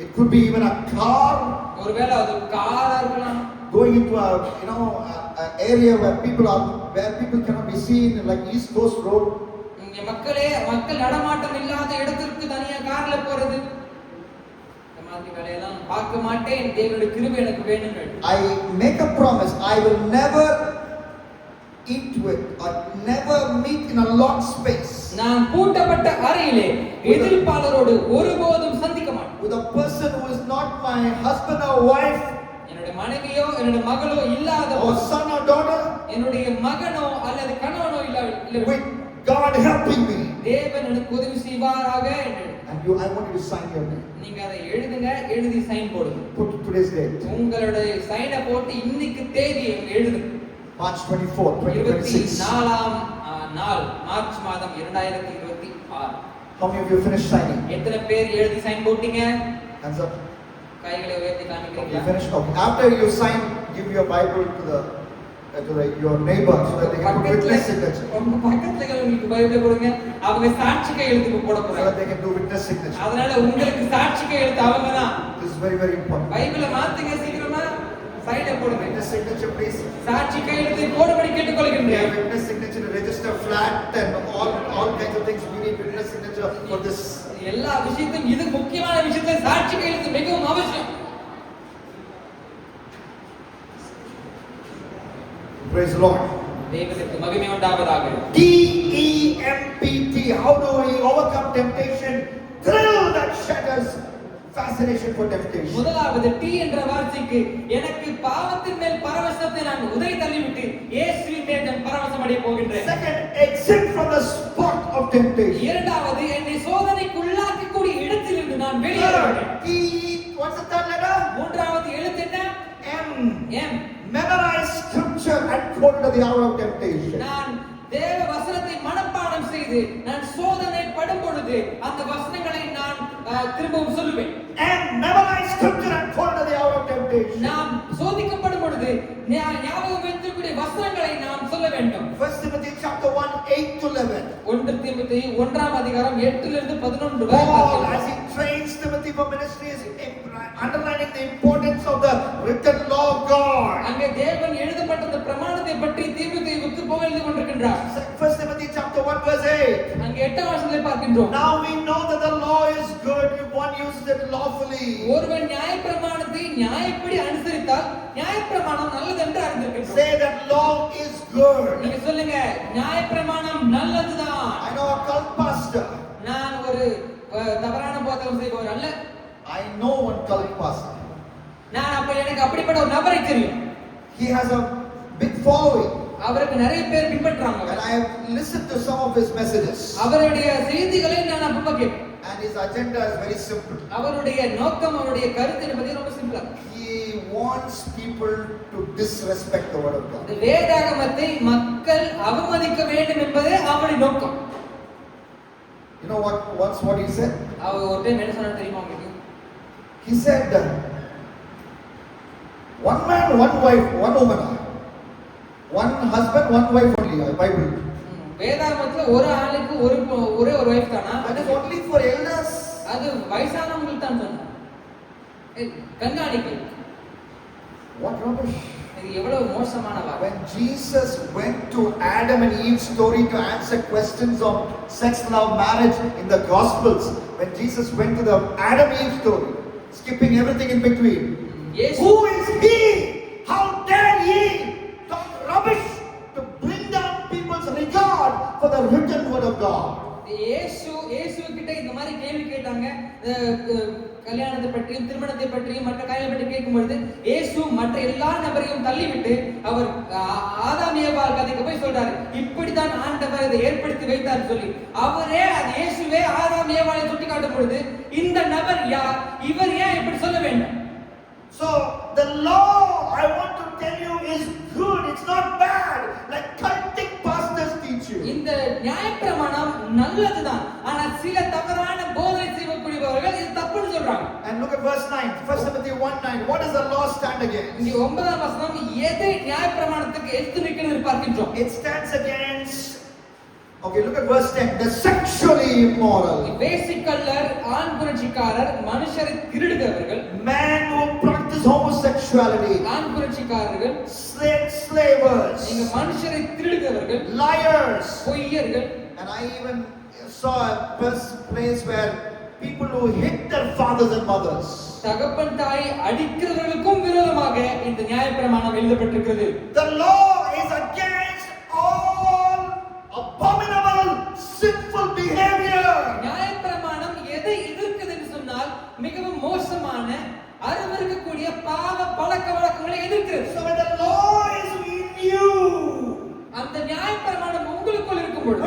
It could be even a car. ஒருவேளை அது காரா இருக்கலாம். Going into a area where people cannot be seen, like East Coast Road. இங்க மக்கள் நடமாட்டம் இல்லாத இடத்திற்கு தனியா கார்ல போறது, இந்த மாதிரி வேலையெல்லாம் பார்க்க மாட்டேன். தேவனுடைய கிருபை எனக்கு வேணும்னு. I make a promise, I will never eat with or never meet in a locked space. நான் பூட்டப்பட்ட அறையிலே எதிர்ப்பாளரோடு ஒருபோதும் சந்திக்க மாட்டேன். With a person who is not my husband or wife, என்னுடைய மனைவியோ என்னுடைய மகளோ இல்லாத, or son or daughter, என்னுடைய மகனோ அல்லது கணவனோ இல்ல, with God helping me. தேவன் எனக்கு உதவி செய்வாராக என்று. And I want you to sign your name. நீங்க அதை எழுதுங்க, எழுதி சைன் போடுங்க. Put today's date. உங்களுடைய சைனை போட்டு இன்னைக்கு தேதியை எழுதுங்க. March 24, 2026. 24ஆம் நாள் மார்ச் மாதம் 2026. How many of you finished signing? எத்தனை பேர் எழுதி சைன் போட்டீங்க? Hands up. கைகளை உயர்த்தி Okay, you காமிக்கிறீங்களா? finished? Okay. After you sign, give your Bible to your neighbor so that they can put witness signature. உங்க பக்கத்துல உங்களுக்கு பைபிள் கொடுங்க, அவங்க சாட்சி கையெழுத்து போட So போறாங்க. that they can do witness signature. அதனால உங்களுக்கு சாட்சி கையெழுத்து அவங்க தான். This is very, very important. பைபிளை மாத்துங்க, சீக்கிரமா சைனை போடுங்க. Witness signature, please. சாட்சி கையெழுத்தை போடும்படி We கேட்டுக்கொள்கிறேன். have witness signature to register flat and all kinds of things. We need witness signature for this. எல்லா விஷயத்தையும், இது முக்கியமான விஷயத்துல சாட்சி கையெழுத்து மிகவும் அவசியம். Praise the Lord. தேவனுக்கு மகிமை உண்டாவதாக. TEMPT. How do we overcome temptation? Thrill that shatters fascination for temptation. முதலாவது டி என்ற வார்த்தைக்கு எனக்கு பாவத்தின் மேல் பரவசத்தை நான் உதறி தள்ளிவிட்டு இயேசுவின் மேல் நான் பரவசம் அடைய போகின்றேன். Second, exit from the spot of temptation. இரண்டாவது என்னை சோதனைக்கு உள்ளாக்கக்கூடிய இடத்திலிருந்து நான் வெளியேற வேண்டும். T. What's the third letter? மூன்றாவது எழுத்து என்ன? M. M. Memorize scripture and quote it at the hour of temptation. நான் தேவ வசனத்தை மனப்பாடம் செய்து நான் சோதனை படும் பொழுது அந்த வசனங்களை நான் திரும்பவும் சொல்லுவேன். And memorize scripture and quote it at the hour of temptation. நாம் சோதிக்கப்படும் பொழுது ஞாபகம் வைத்திருக்கிற வசனங்களை நாம் சொல்ல வேண்டும். 1 Timothy chapter 1, 8 to 11. 1 தீமோத்தேயு 1ஆம் அதிகாரம் 8 லிருந்து 11 வரை Paul, பார்க்கலாம். as he trains Timothy for ministry, is underlining the importance of the written law of God. அங்கே தேவன் எழுதப்பட்ட அந்த பிரமாணத்தை பற்றி தீமோத்தேயுவுக்கு புகழ்ந்து கொண்டிருக்கின்றார். 1 Timothy chapter 1 verse 8. அங்கே 8ஆம் வசனத்தை பார்க்கின்றோம். Now we know that the law is good if one uses it lawfully. ஒருவன் நியாயப்பிரமாணத்தை நியாயப்படி அனுசரித்தால் நியாயப்பிரமாணம் நல்லது என்று அறிந்திருக்கின்றோம். Say that law is good. நீங்க சொல்லுங்க, நியாயப்பிரமாணம் நல்லதுதான். I know a cult pastor. நான் ஒரு தவறான போதகம் செய்பவர் அல்ல. I know one cult pastor. எனக்கு அப்படிப்பட்ட ஒரு நபரை தெரியும். He has a big following. அவருக்கு நிறைய பேர் பின்பற்றுறாங்க. And I have listened to some of his messages. அவருடைய செய்திகளை நான் அப்பப்ப கேட்பேன். And his agenda is very simple. அவருடைய நோக்கம், அவருடைய கருத்து என்பது ரொம்ப சிம்பிளா. He wants people to disrespect the word of God. வேதாகமத்தை மக்கள் அவமதிக்க வேண்டும் என்பதே அவருடைய நோக்கம். You know what he said? அவர் ஒரு டைம் என்ன சொன்னார் தெரியுமா உங்களுக்கு? He said, one man, one wife, one woman. One husband, one wife only. Bible. வேதாகமத்துல ஒரு ஆளுக்கு ஒரே ஒரு வைஃப் தானா? That is only for elders. அது வயசானவங்களுக்கு தான் சொன்னார். கண்காணிப்பு. What rubbish. இது எவ்வளவு மோசமான வார்த்தை. When Jesus went to Adam and Eve's story to answer questions of sex, love, marriage in the Gospels, when Jesus went to the Adam Eve story, skipping everything in between, இயேசு who is he? How dare he talk rubbish to bring down people's regard for the written word of God? இயேசு கிட்ட இந்த மாதிரி கேள்வி கேட்டாங்க. கல்யாணத்தை பற்றியும் திருமணத்தை பற்றியும் மற்ற காரியங்களை பற்றி கேட்கும் பொழுது இயேசு மற்ற எல்லா நபரையும் தள்ளிவிட்டு அவர் ஆதாம் ஏவாள் கதைக்கு போய் சொல்றாரு, இப்படித்தான் ஆண்டவர் இதை ஏற்படுத்தி வைத்தார் சொல்லி. அவரே அது இயேசுவே ஆதாம் ஏவாளை சுட்டி காட்டும் பொழுது இந்த நபர் யார், இவர் ஏன் இப்படி சொல்ல வேண்டும்? So the law, I want to tell you, is good. It's not bad. Like cultic pastors teach you. இந்த நியாயப்பிரமாணம் நல்லதுதான். ஆனா சில தவறான போதனை செய்யக்கூடியவர்கள் இது தப்புன்னு சொல்றாங்க. And look at verse 9. 1 Timothy 1:9. What does the law stand against? இங்க 9ஆம் வசனம் எதை நியாயப்பிரமாணத்துக்கு எதிர்த்து நிற்கிறது பார்க்கின்றோம். It stands against, okay, look at verse 10. The sexually immoral, வேசிக்கல்லர், ஆண் புரட்சிக்காரர், மனுஷரை திருடுகிறவர்கள், man who practice homosexuality, ஆண் புரட்சிக்காரர்கள், slavers, நீங்க மனுஷரை திருடுகிறவர்கள், liars. பொய்யர்கள். And I even saw a place where people who hit their fathers and mothers. தகப்பன் தாய் அடிக்கிறவர்களுக்கும் விரோதமாக இந்த நியாயப்பிரமாணம் எழுதப்பட்டிருக்கிறது. The law is against all abominable sinful behavior. நியாயப்பிரமாணம் எதை எதிர்க்குது என்று சொன்னால் மிகவும் மோசமான அருவருக்கக்கூடிய பாவ பழக்க வழக்கங்களை எதிர்க்கிறது. So when the law is in you, அந்த நியாயப்பிரமாணம் உங்களுக்குள் இருக்கும் பொழுது,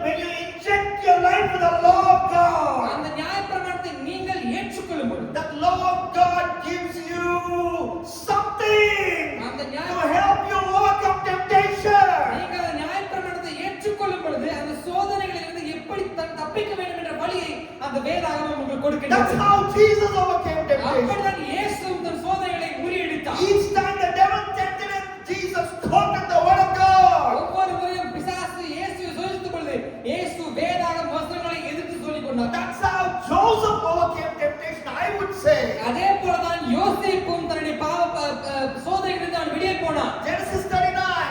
when you inject your life with the law of God, அந்த நியாயப்பிரமாணத்தை நீங்கள் ஏற்றுக்கொள்ளும் பொழுது, that law of God gives you something அந்த to help you overcome temptation. நீங்கள் அந்த நியாயப்பிரமாணத்தை ஏற்றுக்கொள்ளும் பொழுது அந்த சோதனைகளிலிருந்து எப்படி தப்பிக்க வேண்டும் என்ற வழியை அந்த வேதாகமம் உங்களுக்கு கொடுக்கிறது. That's how Jesus overcame temptation. அப்படிதான் இயேசு தன் சோதனைகளை முறியடித்தார். Each time the devil tempted him, Jesus quoted the word of God. ஒவ்வொரு முறையும் பிசாசு இயேசுவை சோதித்த பொழுது இயேசு வேதாகம வசனங்களை எதிர்த்து சொல்லிக் கொண்டார். That's how Joseph overcame temptation, I would say. அதே போலதான் யோசேப்பும் தன்னுடைய பாவ சோதனைகளிலிருந்து அவன் வெளியே போனான். Genesis 39.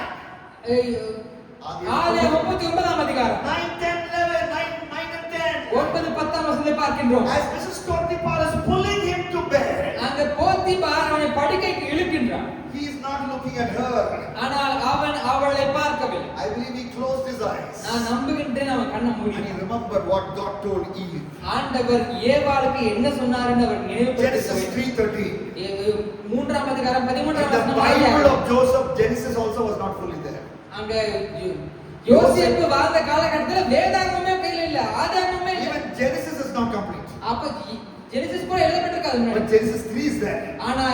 ஆதியாகமம் 39ஆம் அதிகாரம் 9, 10, 11, 9 and 10. 9, 10ஆம் வசனத்தை பார்க்கின்றோம். As Mrs. Potiphar is pulling him to bed, அங்க போத்திபார் அவனை படுக்கைக்கு இழுக்கின்றான். he is not looking at her. ஆனால் அவன் அவளை பார்க்கவில்லை. I believe he closed his eyes. நான் நம்புகின்றேன் அவன் கண்ணை And he மூடினான். remembered what God told Eve. ஆண்டவர் ஏவாளுக்கு என்ன சொன்னார் என்று அவர் Genesis நினைவுபடுத்தி 3:13. 3ஆம் அதிகாரம் In 13ஆம் the வசனம் Bible of Joseph, Genesis also was not fully there. அங்க யோசேப்பு வாழ்ந்த காலகட்டத்துல வேதாகமமே கையில இல்ல, ஆதியாகமமே இல்ல. Even Genesis is not complete. அப்ப ஜெனசிஸ் கூட எழுதப்பட்டிருக்காது But முன்னாடி. Genesis 3 is there. ஆனா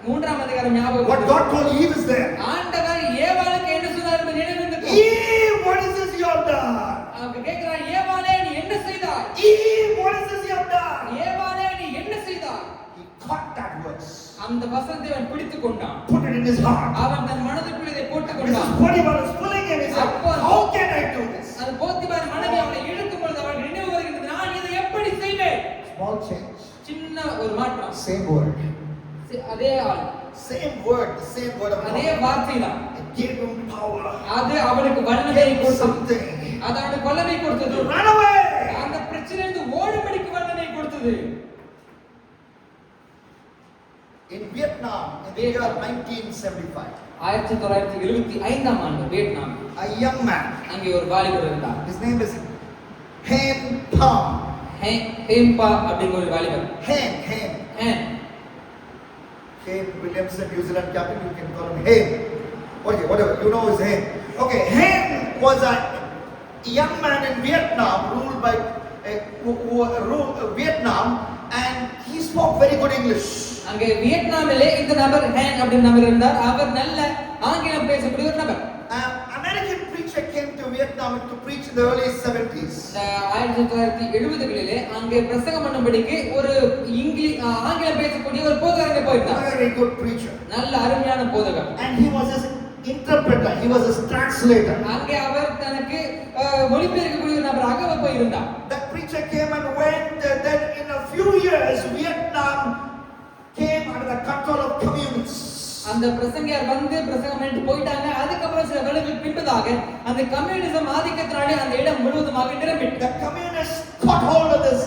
3ஆம் அதிகாரம் ஞாபகம் What God told Eve is there. ஆண்டவர் ஏவாளுக்கு என்ன சொன்னார் என்று நினைவுக்கு. Eve, what is this you have done? அவங்க கேக்குறான், ஏவாளே நீ என்ன செய்தாய்? Eve, what is this you have done? ஏவாளே நீ என்ன செய்தாய்? He caught that verse, அந்த வசனத்தை அவன் பிடித்துக் கொண்டான். put it in his heart. அவன் தன் மனதுக்குள் இதை போட்டுக் Mrs. கொண்டான். Potiphar is pulling him. He said, how can I do this? அது போத்திபார் மனைவி அவனை இழுக்கும் பொழுது அவன் நினைவு வருகிறது, நான் இதை எப்படி செய்வேன்? Small change. சின்ன ஒரு மாற்றம். Same word. அதே ஆள், Same word. The same word of அதே God. வார்த்தை தான். It gave him power. அது அவனுக்கு வல்லமையை Gave him கொடுத்தது. something. அது அவனுக்கு வல்லமை கொடுத்தது. To run away. அந்த பிரச்சனையிலிருந்து ஓடும்படிக்கு வல்லமை கொடுத்தது. In Vietnam, in the year 1975, 1975ஆம் ஆண்டு வியட்நாம் a young man, அங்கே ஒரு வாலிபர் இருந்தார். his name is Hen Pham. ஹேம்பா அப்படிங்கிற ஒரு வாலிபர். Hen. Hen Williamson, New Zealand captain, you can call him Hen. Okay, whatever, you know his Hen. Okay, Hen was a young man in Vietnam, ruled by Vietnam, and he spoke very good English. அங்கே வியட்நாமிலே இந்த நபர் ஹேன் அப்படிங்கிற நபர் இருந்தார். அவர் நல்ல ஆங்கிலம் பேசக்கூடிய ஒரு நபர். American preacher came to Vietnam to preach in the early 70s. 1970களிலே அங்கே பிரசங்கம் பண்ணும்படிக்கு ஒரு ஆங்கிலம் பேசக்கூடிய ஒரு போதகர் போயிருந்தார். Very good preacher. நல்ல அருமையான போதகர். And he was his interpreter, he was his translator. அங்கே அவர் தனக்கு மொழிபெயர்க்கக்கூடிய ஒரு நபராக அவர் போயிருந்தார். That preacher came and went. Then in a few years Vietnam came under the control of communists. அந்த பிரசங்கியார் வந்து பிரசங்கம் பண்ணிட்டு போயிட்டாங்க. அதுக்கப்புறம் சில வருடங்களுக்கு பின்பதாக அந்த கம்யூனிசம் ஆதிக்கத்தினாலே அந்த இடம் முழுவதுமாக நிரம்பிட்டு The communists caught hold of this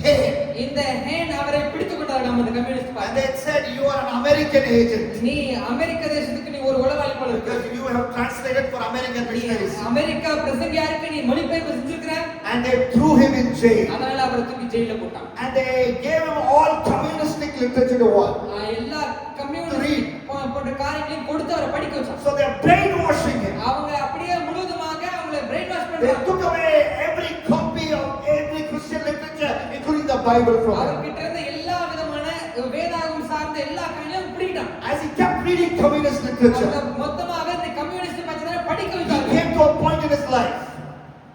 Hain. இந்த ஹேன் அவரை பிடித்துக் கொண்டார்கள் அந்த communist And party. they said, you are an American agent. நீ அமெரிக்க தேசத்துக்கு நீ ஒரு உளவாளி போல இருக்க. Because you have translated for American missionaries. America பிரசங்கியாருக்கு நீ மொழிபெயர்ப்பு செஞ்சிருக்கிற. And they threw him in jail. அதனால அவரை தூக்கி ஜெயில போட்டாங்க. And they gave him all communistic literature to what? எல்லா கம்யூனிஸ்ட் போன்ற காரியங்களையும் கொடுத்து அவரை படிக்க வச்சாங்க. So they are brainwashing him. அவங்க அப்படியே முழுவதுமாக அவங்களை பிரெயின் வாஷ் They பண்றாங்க. took away every copy of every Christian literature, including the Bible from him. அவர்கிட்ட இருந்த எல்லா விதமான வேதாகம் சார்ந்த எல்லா காரியங்களும் பிடிக்கிட்டாங்க. As he kept reading communist literature, மொத்தமாக இந்த கம்யூனிஸ்ட் பத்தின படிக்க he வச்சாங்க. came to a point in his life.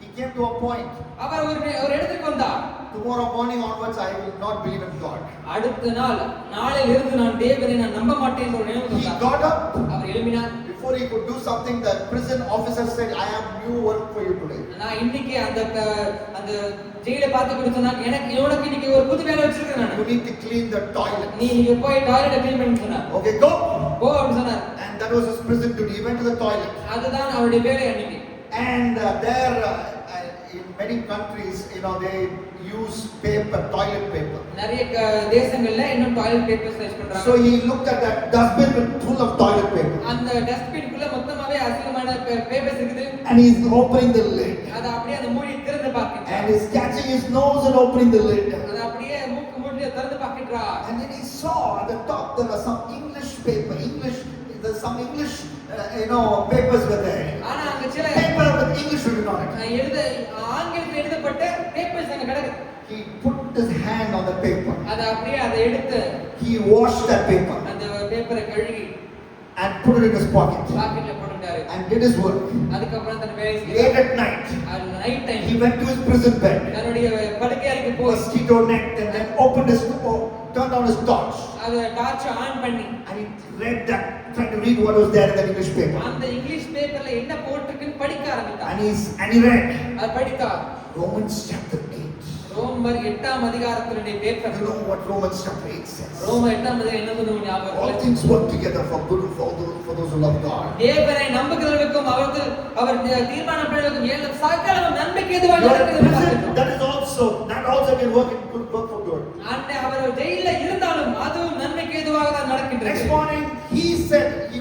He came to a point. அவர் ஒரு இடத்துக்கு வந்தார். Tomorrow morning onwards, I will not believe in God. அடுத்த நாளில் இருந்து நான் தேவனை நான் நம்ப மாட்டேன் ஒரு நினைவு He வந்தார். got up. Our எழும்பினார். Before he could do something, the prison officer said, I have new work for you today. நான் இன்னைக்கு அந்த ஜெயிலை பார்த்து கூட சொன்னாங்க, எனக்கு இன்னைக்கு ஒரு புது வேலை வச்சிருக்கேன் நான். You need to clean the toilet. நீ போய் டாய்லெட் க்ளீன் பண்ணி சொன்னார். Okay, go. போ அப்படி சொன்னார். And that was his prison duty. He went to the toilet. அதுதான் அவருடைய வேலை அன்னைக்கு. And there, in many countries, they use paper, toilet paper. நிறைய தேசங்கள்ல இன்னும் டாய்லெட் பேப்பர்ஸ் யூஸ் பண்றாங்க. So he looked at that dustbin with full of toilet paper. அந்த டஸ்ட்பின்குள்ள மொத்தமாவே அசிங்கமான பேப்பர்ஸ் இருக்குது. And he's opening the lid. அத அப்படியே அந்த மூடி திறந்து பார்க்கிறார். And he's catching his nose and opening the lid. அத அப்படியே மூக்கு மூடி திறந்து பார்க்கிறார். And then he saw at the top there was some English paper. There's some English, papers were there. ஆனா அங்க சில Paper with English written on it. ஆங்கிலத்தில் எழுதப்பட்ட பேப்பர்ஸ் அங்க கிடக்கு. He put his hand on the paper. அத அப்படியே அதை எடுத்து He washed that paper அந்த பேப்பரை கழுவி and put it in his pocket பாக்கெட்ல போட்டுட்டாரு. and did his work. அதுக்கப்புறம் தன் வேலை Late செய்தார். at night, night time he went to his prison bed, தன்னுடைய படுக்கை அறைக்கு போய் mosquito net, and then turned on his torch. அத டார்ச் ஆன் பண்ணி And he read that, trying to read what was there in that English paper. அந்த English பேப்பர்ல என்ன போட்டிருக்குன்னு படிக்க ஆரம்பித்தார். And he read அது படித்தார். Romans chapter 8. ரோமர் 8ஆம் அதிகாரத்தினுடைய paper. You know what Romans chapter 8 says? ரோமர் 8ஆம் அதிகாரம் என்ன சொல்லுது ஞாபகம் All இல்ல. things work together for good for those who love God. தேவனை நம்புகிறவர்களுக்கும் அவர் தீர்மானம் பண்ணுவதற்கும் எல்லாம் சகலமும் நன்மைக்கு ஏதுவாக You are in நடக்கிறது prison, பார்க்கிறோம். that also can work for good. அவர் ஜெயில்ல இருந்தாலும் அதுவும் நன்மைக்கு ஏதுவாக தான் நடக்கின்றது. Next morning, he said he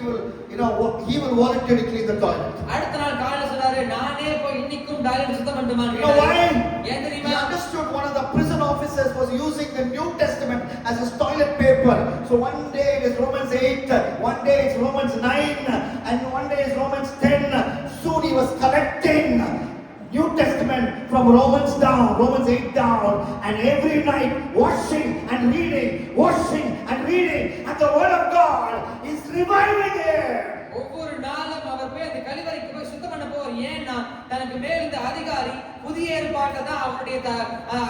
will voluntarily clean the toilet. அடுத்த நாள் காலையில சொன்னாரு, நானே போய் இன்னைக்கும் டாய்லெட் சுத்தம் பண்ணட்டுமான்னு You know கேட்டாரு. why? ஏன் He தெரியுமா? understood one of the prison officers was using the New Testament as his toilet paper. So one day it is Romans 8, one day it's Romans 9, and one day it's Romans 10. Soon he was collecting New Testament from Romans 8 down, and every night washing and reading, and the Word of God is reviving him. ஒவ்வொரு நாளும் அவர் போய் அந்த கழிவறைக்கு போய் சுத்தம் பண்ண போவார். ஏன்னா தனக்கு மேல் இந்த அதிகாரி புதிய ஏற்பாட்டை தான் அவருடைய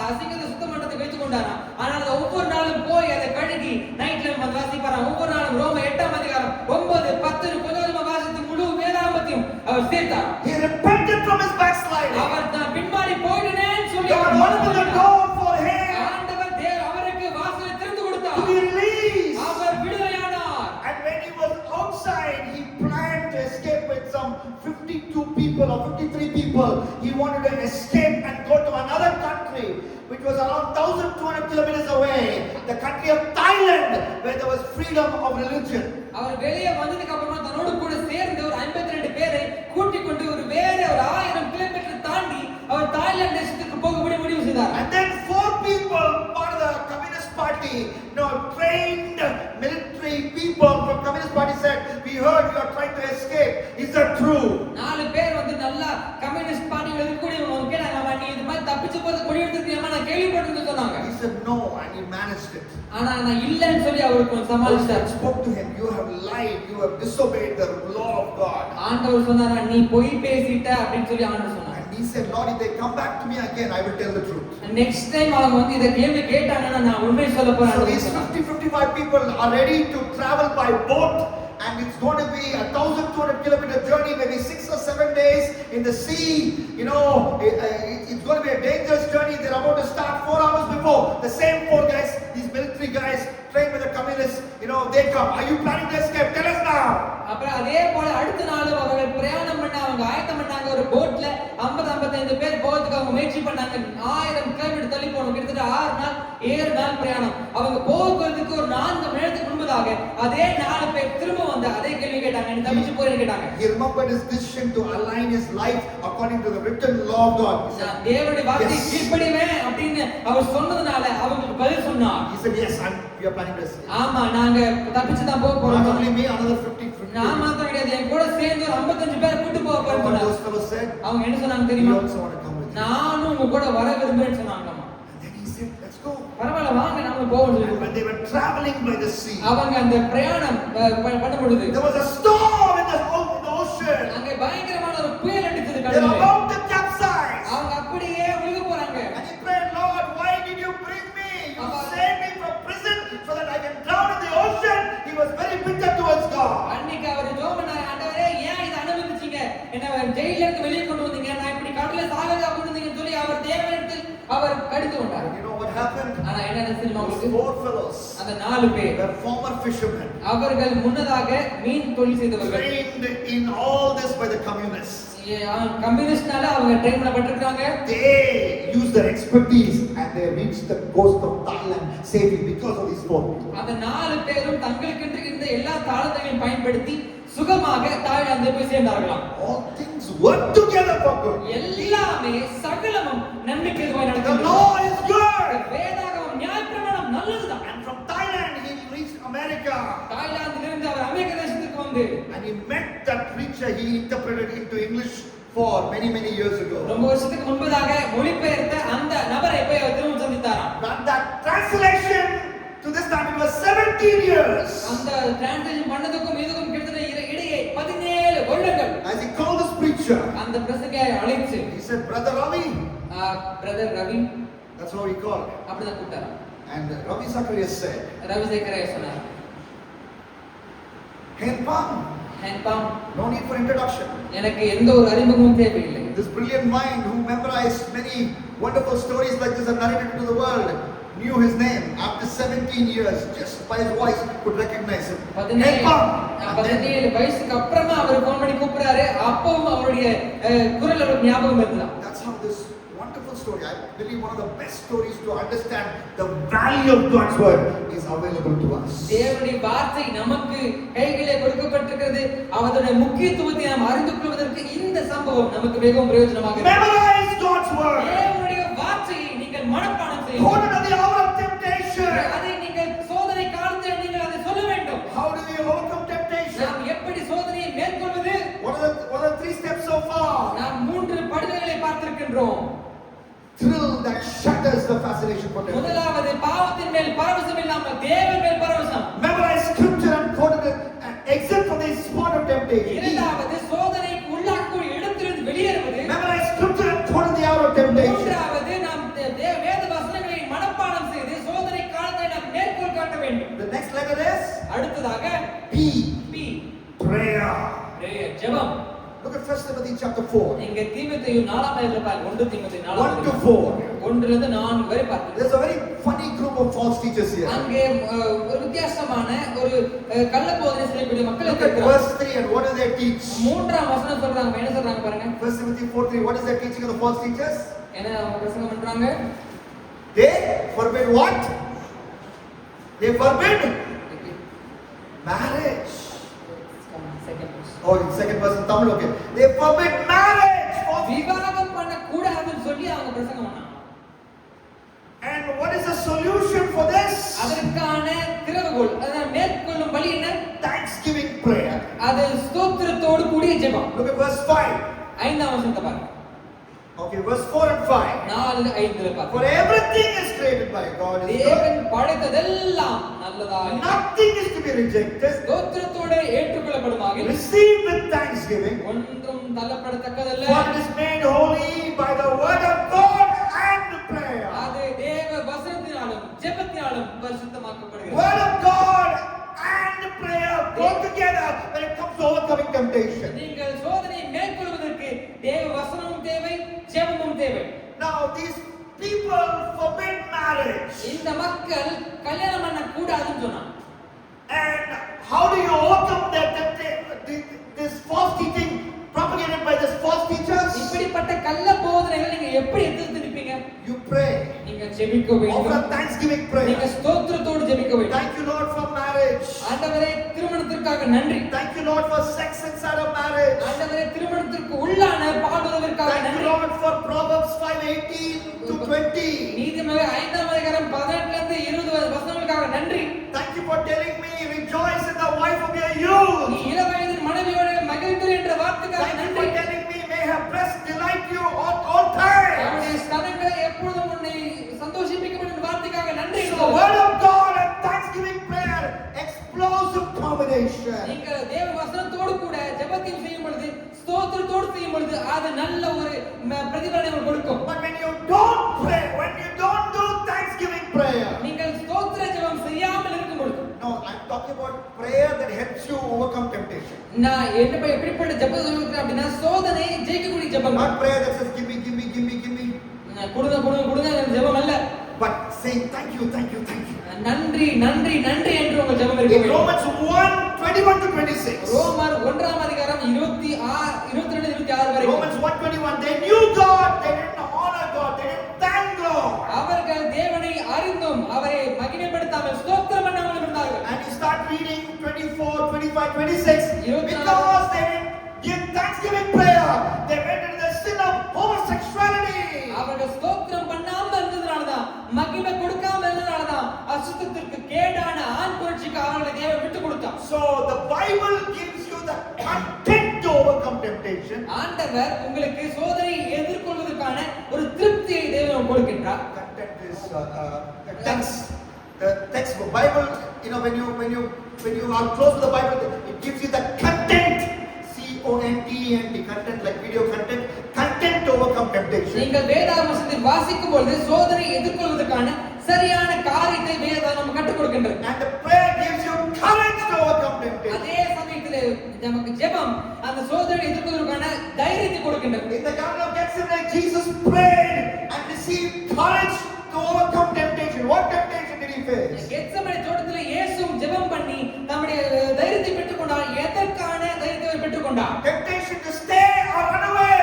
அசிங்கத்தை சுத்தம் பண்றதுக்கு வைத்துக் கொண்டாராம். ஆனால் ஒவ்வொரு நாளும் போய் அதை கழுகி நைட்ல வந்து வாசிப்பாராம். ஒவ்வொரு நாளும் ரோம 8ஆம் அதிகாரம் 9, 10 கொஞ்சம் வாசித்து முழு வேதாகமத்தையும் அவர் சேர்த்தார். He repented from his backsliding. அவர் தான் பின்மாறி போயிட்டேன்னு சொல்லி God opened the door for him ஆண்டவர் அவருக்கு வாசலை திறந்து கொடுத்தார். to be released. Our விடுதலையானார். And when he was outside, he planned to escape with some 52 people or 53 people. He wanted to escape and go to another country, which was around 1,200 kilometers away, the country of Thailand, where there was freedom of religion. அவர் வெளியே வந்ததுக்கு அப்புறமா தன்னோடு கூட சேர்ந்து ஒரு 52 பேரை கூட்டிக் கொண்டு ஒரு 1000 கிலோமீட்டர் தாண்டி அவர் தாய்லாந்து தேசத்துக்கு போகும்படி முடிவு செய்தார். And then 4 people, part of the Communist Party, trained military people from Communist Party said, we heard you are trying to escape. Is that true? 4 பேர் வந்து நல்லா கம்யூனிஸ்ட் பார்ட்டில இருக்கக்கூடியவங்க கேட்டாங்க, நீ இது மாதிரி தப்பிச்சு போறது கொடி எடுத்துக்கிறியாமா, நான் கேள்விப்பட்டேன்னு சொன்னாங்க. He said no, and he managed it. ஆனா நான் இல்லன்னு சொல்லி அவருக்கு சமாளிச்சார். Spoke to him, you have lied, you have disobeyed the law of God. ஆண்டவர் சொன்னாரா, நீ பொய் பேசிட்ட அப்படின்னு சொல்லி ஆண்டவர் சொன்னார். And he said, Lord, if they come back to me again, I will tell the truth. Next time அவங்க வந்து இத கேள்வி கேட்டாங்கன்னா நான் உண்மை சொல்ல போறேன். So these 55 people are ready to travel by boat, and it's going to be a 1,200 kilometer journey, maybe 6 or 7 days in the sea. It's going to be a dangerous journey. They're about to start 4 hours before. The same 4 guys, these military guys trained with the communists, they come. Are you planning to escape? Tell us now. அப்புறம் அதே போல அடுத்த நாளும் அவர்கள் பிரயாணம் பண்ண அவங்க ஆயத்தம் பண்ணாங்க. ஒரு போட்ல 50-55 பேர் போறதுக்கு அவங்க முயற்சி பண்ணாங்க. 1000 கிலோமீட்டர் தள்ளி போகணும். கிட்டத்தட்ட 6 நாள் 7 நாள் பிரயாணம். அவங்க போகிறதுக்கு ஒரு 4 மணி நேரத்துக்கு முன்பதாக அதே 4 பேர் திரும்ப வந்து அதே கேள்வி கேட்டாங்க. நீ தப்பிச்சு போறேன்னு கேட்டாங்க. He remembered his decision to align his life according to the written law of God. நான் தேவனுடைய வார்த்தைக்கு கீழ்ப்படிவேன் அப்படின்னு அவர் சொன்னதுனால அவங்களுக்கு பதில் சொன்னார். He said, yes, we are planning to escape. ஆமா, நாங்க தப்பிச்சு தான் போக போறோம். Not only me, another 50. நான் மாத்திரம் கிடையாது, என் கூட சேர்ந்து ஒரு 55 பேர் கூட்டி போக போறோம். Those fellows said, அவங்க என்ன சொன்னாங்க தெரியுமா? we also want to come with you. நானும் உங்க கூட வர விரும்புறேன்னு சொன்னாங்க. And then he said, let's go. பரவாயில்ல, வாங்க நாம போவோம். And when they were traveling by the sea, அவங்க அந்த பிரயாணம் பண்ண பொழுது there was a storm in the ocean. அங்க பயங்கரமான ஒரு புயல் அடிச்சது They were கடல்ல. about to capsize. அவங்க அப்படியே முழுக போறாங்க. And he prayed, Lord, why did you bring me? You saved me from prison so that I can drown in the ocean. He was very bitter towards God. அன்னைக்கு அவர் ஜெபம் பண்ணாரு, ஆண்டவரே ஏன் இத அனுமதிச்சீங்க? என்ன ஜெயில இருந்து வெளியே கொண்டு வந்தீங்க, நான் இப்படி கடல்ல சாகதா கொண்டு வந்தீங்கன்னு சொல்லி அவர் தேவனிடத்தில் அவர் கடிந்து கொண்டார். You know what happened? ஆனா என்ன தெரியுமா Those உங்களுக்கு? 4 fellows, அந்த 4 பேர் were former fishermen, அவர்கள் முன்னதாக மீன் தொழில் செய்தவர்கள். trained in all this by the communists. கம்யூனிஸ்ட்னால அவங்க train பண்ணப்பட்டிருக்காங்க. They used their expertise and they reached the coast of Thailand safely because of these 4 people. அந்த 4 பேரும் தங்களுக்கென்று இருந்த எல்லா தாளத்தையும் பயன்படுத்தி சுகமாக தாய்லாந்து போய் சேர்ந்தார்களாம். All things work together for good. எல்லாமே சகலமும் நன்மைக்கு எதுவாய் The நடக்கிறது. law is good. வேதாகமம் நியாயப்பிரமாணம் நல்லதுதான். And from Thailand he reached America. தாய்லாந்திலிருந்து அவர் அமெரிக்க தேசத்துக்கு வந்து And he met that preacher he interpreted into English for many years ago. ரொம்ப வருஷத்துக்கு முன்பதாக மொழிபெயர்த்த அந்த நபரை போய் அவர் திரும்ப சந்தித்தாராம். And that translation to this time it was 17 years. அந்த டிரான்ஸ்லேஷன் பண்ணதுக்கும் இதுக்கும் கிட்டத்தட்ட இடையே 17 வருடங்கள். As he called this preacher, அந்த பிரசங்கியை அழைத்து he said, Brother Ravi, brother Ravi, that's how he called. அப்படிதான் கூப்பிட்டாரு. And Ravi Zacharias said, Ravi சேகரையா சொன்னார், Henpam, no need for introduction. எனக்கு எந்த ஒரு அறிமுகமும் தேவையில்லை. This brilliant mind who memorized many wonderful stories like this and narrated to the world knew his name. After 17 years, just by his voice, could recognize him. 17 வயசுக்கு அப்புறமா அவர் phone பண்ணி கூப்பிடுறாரு. அப்பவும் அவருடைய குரல் அவருக்கு ஞாபகம் இருந்தது. That's how this wonderful story, I believe one of the best stories to understand the value of God's word, is available to us. தேவனுடைய வார்த்தை நமக்கு கைகளிலே கொடுக்கப்பட்டிருக்கிறது. அவருடைய முக்கியத்துவத்தை நாம் அறிந்து கொள்வதற்கு இந்த சம்பவம் நமக்கு மிகவும் பிரயோஜனமாக இருக்கிறது. Memorize God's word. தேவனுடைய வார்த்தையை நீங்கள் மனப்பாடம் செய்யுங்கள். Quote it at the hour of temptation. அதை நீங்கள் சோதனை காலத்தில் நீங்கள் அதை சொல்ல வேண்டும். How do we overcome temptation? நாம் எப்படி சோதனையை மேற்கொள்வது? What are the 3 steps so far? நாம் 3 படிநிலைகளை பார்த்திருக்கின்றோம். Thrill that shatters the fascination for temptation. முதலாவது பாவத்தின் மேல் பரவசம் இல்லாமல் தேவன் மேல் பரவசம். Memorize scripture and quote it and exit from the spot of temptation. இரண்டாவது சோதனைக்கு உள்ளாக்கும் இடத்திலிருந்து வெளியேறுவது. Memorize scripture and quote in the hour of temptation. மூன்றாவது நாம் வேத வசனங்களை மனப்பாடம் செய்து சோதனை காலத்தை நாம் மேற்கோள் காட்ட வேண்டும். The next letter is அடுத்ததாக P. Prayer. ஜெபம். Look at 1 Timothy chapter 4. நீங்க தீமோத்தேயு 4ஆம் அதிகாரத்துல பாருங்க. 1 தீமோத்தேயு 4 1 to 4. 1 ல இருந்து 4 வரை பாருங்க. There's a very funny group of false teachers here. அங்கே ஒரு வித்தியாசமான ஒரு கள்ள போதனை செய்யக்கூடிய மக்கள் Look at இருக்கிறாங்க. verse 3 and what do they teach? 3ஆம் வசனம் சொல்றாங்க. என்ன சொல்றாங்க பாருங்க. 1 Timothy 4:3. What is their teaching of the false teachers? என்ன அவங்க பிரசங்கம் பண்றாங்க? They forbid what? They forbid marriage. Oh, in second person Tamil, okay. They forbid marriage. விவாகம் பண்ண கூடாதுன்னு சொல்லி அவங்க பிரசங்கம் பண்ணாங்க. And what is the solution for this? அதற்கான திறவுகோல், அத மேற்கொள்ளும் வழி என்ன? Thanksgiving prayer. அது ஸ்தோத்திரத்தோடு கூடிய ஜெபம். Look at verse 5. 5ஆம் வசனத்தை பாருங்க. Okay, verse 4 and 5. 4 5ல பாருங்க. For everything is created by God. தேவன் படைத்ததெல்லாம் நல்லதாய், Nothing is to be rejected. ஸ்தோத்திரத்தோடு ஏற்றுக்கொள்ளப்படுமாக, Receive with thanksgiving. ஒன்றும் தள்ளப்படத்தக்கதல்ல. For it is made holy by the word of God and prayer. அது தேவ வசனத்தினாலும் ஜெபத்தினாலும் பரிசுத்தமாக்கப்படுகிறது. Word of God and prayer go together when it comes to overcoming temptation. நீங்கள் சோதனையை மேற்கொள்வதற்கு தேவ வசனமும் தேவை, ஜெபமும் தேவை. Now these people forbid marriage. இந்த மக்கள் கல்யாணம் பண்ண கூடாதுன்னு சொன்னாங்க. this false teaching propagated by this false teachers? இப்படிப்பட்ட கள்ள போதனைகளை நீங்க எப்படி எதிர்த்து நிப்பீங்க? You pray. நீங்க ஜெபிக்க Offer வேண்டும். a thanksgiving prayer. நீங்க ஸ்தோத்திரத்தோடு ஜெபிக்க வேண்டும். Thank you, Lord, for marriage. ஆண்டவரே திருமணத்திற்காக நன்றி. Thank you, Lord, for sex inside of marriage. ஆண்டவரே திருமணத்திற்கு உள்ளான பாடுறதற்காக Thank you, நன்றி. Lord, for Proverbs 5:18 to 20. நீதிமொழி 5ஆம் அதிகாரம் 18 ல இருந்து 20 வசனங்களுக்காக நன்றி. Thank you for telling me rejoice in the wife of your youth. நீ இளவயதின் மனைவியோட மகிழ்ந்திரு என்ற வார்த்தைக்காக Thank you நன்றி. for telling me may her breast delight you all times. அவருடைய ஸ்தனங்களை எப்பொழுதும் உன்னை சந்தோஷிப்பிக்கும் என்ற வார்த்தைக்காக நன்றி. So the word of God and thanksgiving prayer, explosive combination. நீங்கள் தேவ வசனத்தோடு கூட ஜெபத்தையும் செய்யும் பொழுது ஸ்தோத்திரத்தோடு செய்யும் பொழுது அது நல்ல ஒரு பிரதிபலனை உங்களுக்கு கொடுக்கும். But when you don't pray, when you don't do thanksgiving prayer, நீங்கள் ஸ்தோத்திர ஜெபம் செய்யாமல் இருக்கும் பொழுது, no, I'm talking about prayer that helps you overcome temptation. நான் எப்படிப்பட்ட ஜெபம் சொல்றேன் அப்படின்னா சோதனை ஜெயிக்கக்கூடிய ஜெபம். Not prayer that says give me கொடுங்க ஜெபம் அல்ல. but saying thank you நன்றி நன்றி நன்றி என்று உங்கள் ஜெபம் இருக்க in வேண்டும். Romans 1:21 to 26. ரோமர் 1ஆம் அதிகாரம் 22 26 வரை. Romans 1:21, they knew God, they didn't honor God, they didn't thank God. அவர்கள் தேவனை அறிந்தும் அவரை மகிமைப்படுத்தாமல் ஸ்தோத்திரம் பண்ணாமல் இருந்தார்கள். And you start reading 24, 25, 26, because they didn't give thanksgiving prayer, they went into the sin of homosexuality. அவர்கள் ஸ்தோத்திரம் பண்ணாமல் இருந்ததனாலதான், மகிமை கொடுக்காமல் இருந்ததனாலதான் அசுத்தத்திற்கு கேடான ஆண் புரட்சிக்கு அவர்களை தேவன் விட்டு கொடுத்தார். So the Bible gives you the content to overcome temptation. ஆண்டவர் உங்களுக்கு சோதனையை எதிர்கொள்வதற்கான ஒரு திருப்தியை தேவன் கொடுக்கின்றார். Content is the text book. Bible, when you are close to the Bible, it gives you the content. CONTENT, content like video content to overcome temptation. நீங்கள் வேதாகமத்தை வாசிக்கும் பொழுது சோதனை எதிர்கொள்வதற்கான சரியான காரியத்தை வேதம் நமக்கு கற்றுக் கொடுக்கின்றது. And the prayer gives you courage to overcome temptation. அதே சமயத்தில் நமக்கு ஜெபம் அந்த சோதனையை எதிர்கொள்வதற்கான தைரியத்தை கொடுக்கின்றது. In the Garden of Gethsemane, Jesus prayed and received courage to overcome temptation. What temptation did he face? Gethsemane தோட்டத்தில் இயேசுவும் ஜெபம் பண்ணி தம்முடைய தைரியத்தை பெற்றுக்கொண்டார். எதற்கான தைரியத்தை பெற்றுக்கொண்டார்? Temptation to stay or run away.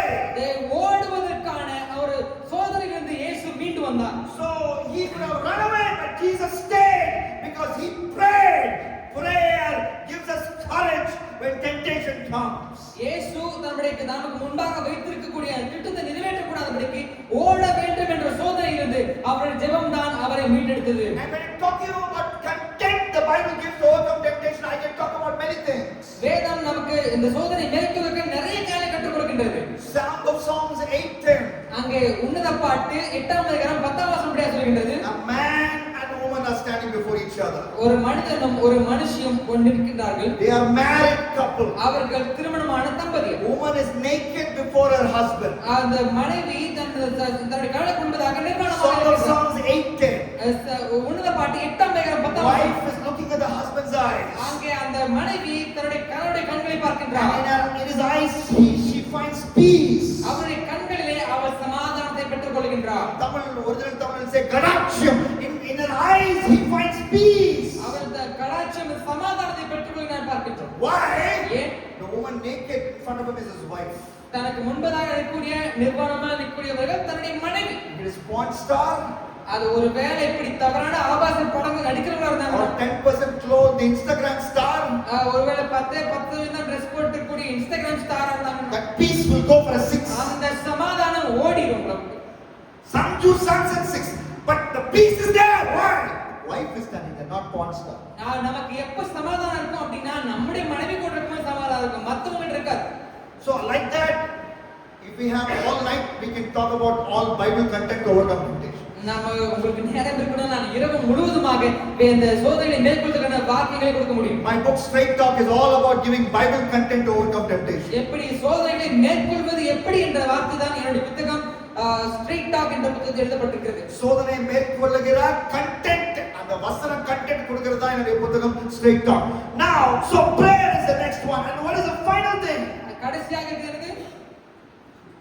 ஓடுவதற்கான ஒரு சோதனையிலிருந்து இயேசு மீண்டு வந்தார். So he could have run away, but Jesus stayed because he prayed. Prayer gives us courage when temptation comes. இயேசு நமக்கு முன்பாக வைத்திருக்கக்கூடிய திட்டத்தை நிறைவேற்றக்கூடாதபடிக்கு ஓட வேண்டும் என்ற சோதனையிலிருந்து அவருடைய ஜெபம் தான் அவரை மீட்டெடுத்தது. And when talking about content, the Bible gives to overcome temptation. I can talk about many things. வேதம் நமக்கு இந்த சோதனை மேற்கொள்வதற்கு நிறைய காரியங்களை கற்றுக் கொடுக்கின்றது. Song of Songs 8:10. அங்கே உன்னத பாட்டு 8ஆம் அதிகாரம் 10ஆம் வசனம் இப்படி சொல்கின்றது. A man and woman are standing before each other. ஒரு மனிதனும் ஒரு மனுஷியும் கொண்டிருக்கிறார்கள். They are married couple. அவர்கள் திருமணமான தம்பதி. Woman is naked before her husband. அந்த மனைவி தன்னுடைய கணவனுக்கு முன்பதாக நிர்வாணமாக Song of இருக்கிறார். Songs 8:10. உன்னத பாட்டு 8ஆம் அதிகாரம் 10ஆம் Wife வசனம். is looking at the husband's eyes. அங்கே அந்த மனைவி தன்னுடைய கணவனுடைய கண்களை பார்க்கின்றார். And in his eyes she finds peace. அவருடைய கண்களிலே அவள் சமாதானத்தை பெற்றுக் கொள்கின்றார். Original Tamil say Kadaksham. In her eyes he finds peace. அவள் கடாட்சம் சமாதானத்தை பெற்றுக் கொள்கிறார் பார்க்கின்றோம். Why? ஏன்? The woman naked in front of him is his wife. தனக்கு முன்பதாக இருக்கக்கூடிய நிர்வாணமாக இருக்கக்கூடியவர்கள் தன்னுடைய மனைவி. It is porn star. அது ஒரு வேளை இப்படி தவறான ஆபாச படங்கள் நடிக்கிறவங்களா இருந்தாங்க. Or 10% clothes, the Instagram star. ஒருவேளை 10% ட்ரெஸ் போட்டுக்கூடிய இன்ஸ்டாகிராம் ஸ்டாரா இருந்தாங்க. That peace will go for a 6. அந்த சமாதானம் ஓடிடும் நமக்கு. Some do suns and 6, but the peace is there. Why? Wife is standing there, not porn star. நமக்கு எப்ப சமாதானம் இருக்கும் அப்படின்னா நம்முடைய மனைவி கூட இருக்கும்போது சமாதானம் இருக்கும், மத்தவங்க இருக்காது. So like that, if we have all night, we can talk about all Bible content to overcome temptation. நாம உங்களுக்கு நேரம் இருக்குன்னா நான் இரவு முழுவதுமாக இந்த சோதனையை மேற்கொள்வதற்கான வாக்கியங்களை கொடுக்க முடியும். My book Straight Talk is all about giving Bible content to overcome temptation. எப்படி சோதனைகளை மேற்கொள்வது எப்படி என்ற வார்த்தை தான் என்னுடைய புத்தகம் ஸ்ட்ரெயிட் டாக் என்ற புத்தகத்தில் எழுதப்பட்டிருக்கிறது. சோதனை மேற்கொள்ளுகிற கண்டென்ட், அந்த வசன கண்டென்ட் கொடுக்கிறது தான் என்னுடைய புத்தகம் Straight Talk. Now, so prayer is the next one. And what is the final thing? கடைசியாக இருக்கிறது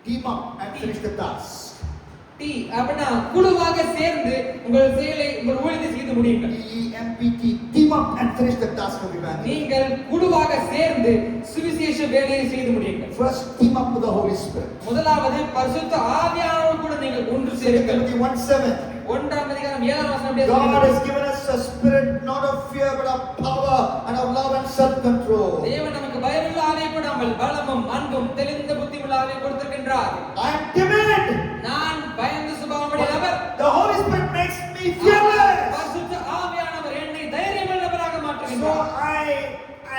Team up and finish the task. டி அப்படினா குழுவாக சேர்ந்து உங்கள் செயலை உங்கள் ஊழியத்தை செய்து முடியுங்கள். TEMPT, team up and finish the task of evangelism. நீங்கள் குழுவாக சேர்ந்து சுவிசேஷ வேலையை செய்து முடியுங்கள். First, team up with the Holy Spirit. முதலாவது பரிசுத்த ஆவியானவரோடு கூட நீங்கள் ஒன்று 2 சேருங்கள். Timothy 1:7. 1ஆம் அதிகாரம் 7ஆம் வசனம் அப்படியே God சொல்கிறது. has given us a spirit not of fear but of power and of love and self-control. தேவன் நமக்கு பயமுள்ள ஆவியை கொடாமல் பலமும் அன்பும் தெளிந்த புத்தியுள்ள ஆவியை கொடுத்திருக்கின்றார். I am timid. நான் பயந்த சுபாவமுடைய நபர். The Holy Spirit makes me fearless. பரிசுத்த ஆவியானவர் என்னை தைரியமுள்ளவராக So மாற்றுகிறார்.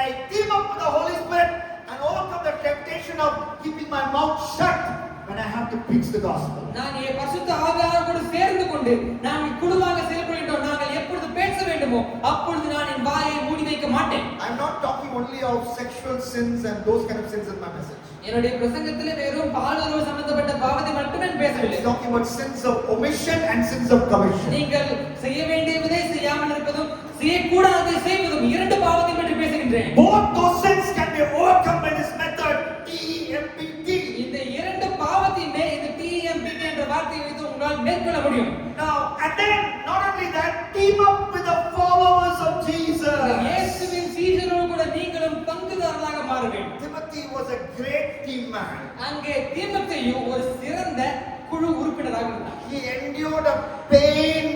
I team up with the Holy Spirit and overcome the temptation of keeping my mouth shut when I have to preach the gospel. நான் பரிசுத்த ஆவியானவரோடு சேர்ந்து கொண்டு நாங்கள் குழுவாக செயல்படுகின்றோம். நாங்கள் எப்பொழுது பேச வேண்டுமோ அப்பொழுது நான் என் வாயை மூடி வைக்க மாட்டேன். I'm not talking only of sexual sins and those kind of sins in my message. என்னுடைய பிரசங்கத்திலே வெறும் பாலுறவு சம்பந்தப்பட்ட பாவத்தை மட்டுமே நான் பேசவில்லை. I'm talking about sins of omission and sins of commission. நீங்கள் செய்ய வேண்டியதை செய்யாமல் இருப்பதும் செய்யக்கூடாததை செய்வதும் இரண்டு பாவத்தை பற்றி பேசுகின்றேன். Both those sins can be overcome by this method TMPT. இந்த இரண்டு பாவத்தையுமே இந்த TMPT என்ற வார்த்தையை வைத்து உங்களால் மேற்கொள்ள முடியும். Now and then not only that, team up with the followers of Jesus. இயேசுவின் சீடரோடு கூட நீங்களும் பங்குதாரர்களாக மாற வேண்டும். Timothy was a great team man. அங்கே தீமோத்தேயு ஒரு சிறந்த குழு உறுப்பினராக இருந்தார். He endured a pain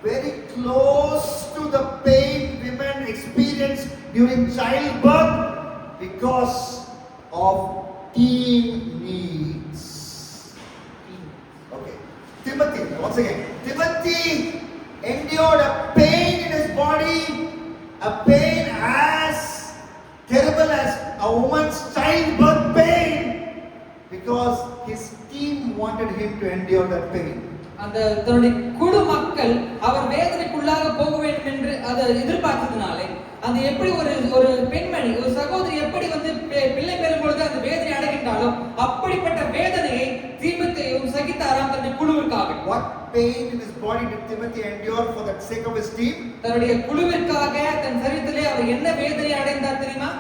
very close to the pain women experience during childbirth because of teen needs. Okay, Timothy, once again, Timothy endured a pain in his body, a pain as terrible as a woman's childbirth pain, because his team wanted him to endure that pain. அந்த தன்னுடைய குழு மக்கள் அவர் வேதனைக்குள்ளாக போக வேண்டும் என்று அதை எதிர்பார்த்ததுனாலே அந்த எப்படி ஒரு பெண்மணி ஒரு சகோதரி எப்படி வந்து பிள்ளை பெறும் பொழுது அந்த வேதனை அடைகின்றாலும் அப்படிப்பட்ட வேதனையை தீமோத்தேயு சகித்தாராம் தன்னுடைய குழுவிற்காக. What pain in his body did Timothy endure for the sake of his team? தன்னுடைய குழுவிற்காக தன் சரீரத்திலே அவர் என்ன வேதனை அடைந்தார் தெரியுமா?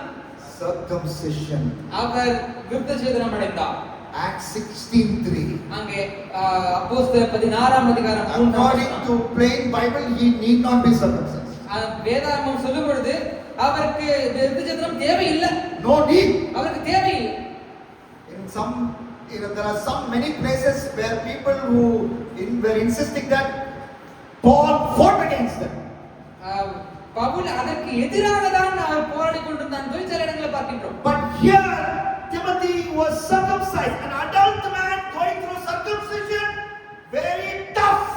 Circumcision. அவர் விருத்தசேதனம் அடைந்தார். Acts 16:3. அங்கே அப்போஸ்தலர் 16ஆம் அதிகாரம் 3 According to plain Bible, he need not be circumcised. வேதாகமம் சொல்லும் பொழுது அவருக்கு விருத்தசேதனம் தேவையில்லை. No need. அவருக்கு தேவையில்லை. In some, there are many places where people who were insisting that Paul fought against them. Pavul அதற்கு எதிராக தான் அவர் போராடி கொண்டிருந்தான் சொல்லி சில இடங்களை பார்க்கின்றோம். But here Timothy was circumcised, an adult man going through circumcision, very tough.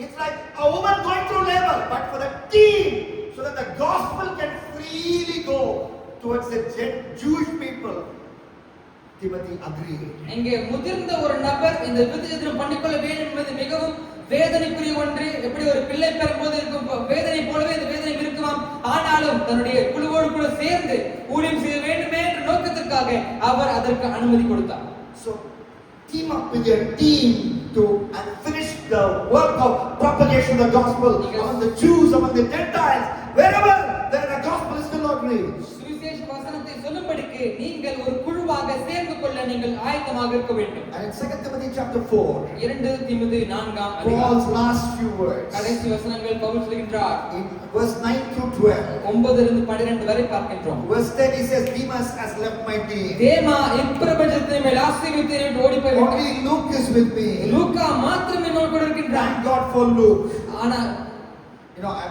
It's like a woman going through labor, but for the team, so that the gospel can freely go towards the Jewish people. Timothy agreed. இங்கே முதிர்ந்த ஒரு நபர் இந்த விருத்தசேதனம் பண்ணிக்கொள்ள வேண்டும் என்பது மிகவும் வேதனைக்குரிய ஒன்று. எப்படி ஒரு பிள்ளை பெறும்போது இருக்கும் வேதனை போலவே இந்த வேதனை இருக்குமாம். ஆனாலும் தன்னுடைய குழுவோடு கூட சேர்ந்து ஊழியம் செய்ய வேண்டுமே என்ற நோக்கத்திற்காக அவர் அதற்கு அனுமதி கொடுத்தார். So team up with your team to and finish the work of propagation of the gospel among the Jews, among the Gentiles, wherever the gospel is still not reached. சுவிசேஷ வசனத்தை சொல்லும்படிக்கு நீங்கள் ஒரு குழுவாக சேர்ந்து கொள்ள நீங்கள் ஆயத்தமாக இருக்க வேண்டும். And in 2 Timothy chapter 4, 2 தீமோத்தேயு 4ஆம் அதிகாரம் Paul's last few words, கடைசி வசனங்கள் பவுல் சொல்கின்றார். in verse 9 through 12, 9 இருந்து 12 வரை பார்க்கின்றோம். verse 10 he says, Demas has left my team, தேமா இப்பிரபஞ்சத்தின் மேல் ஆசீர்வாதத்தை விட்டு ஓடி போய் விட்டான். only Luke is with me. லூக்கா மாத்திரம் என்னோடு கூட இருக்கின்றான். Thank God for Luke. ஆனா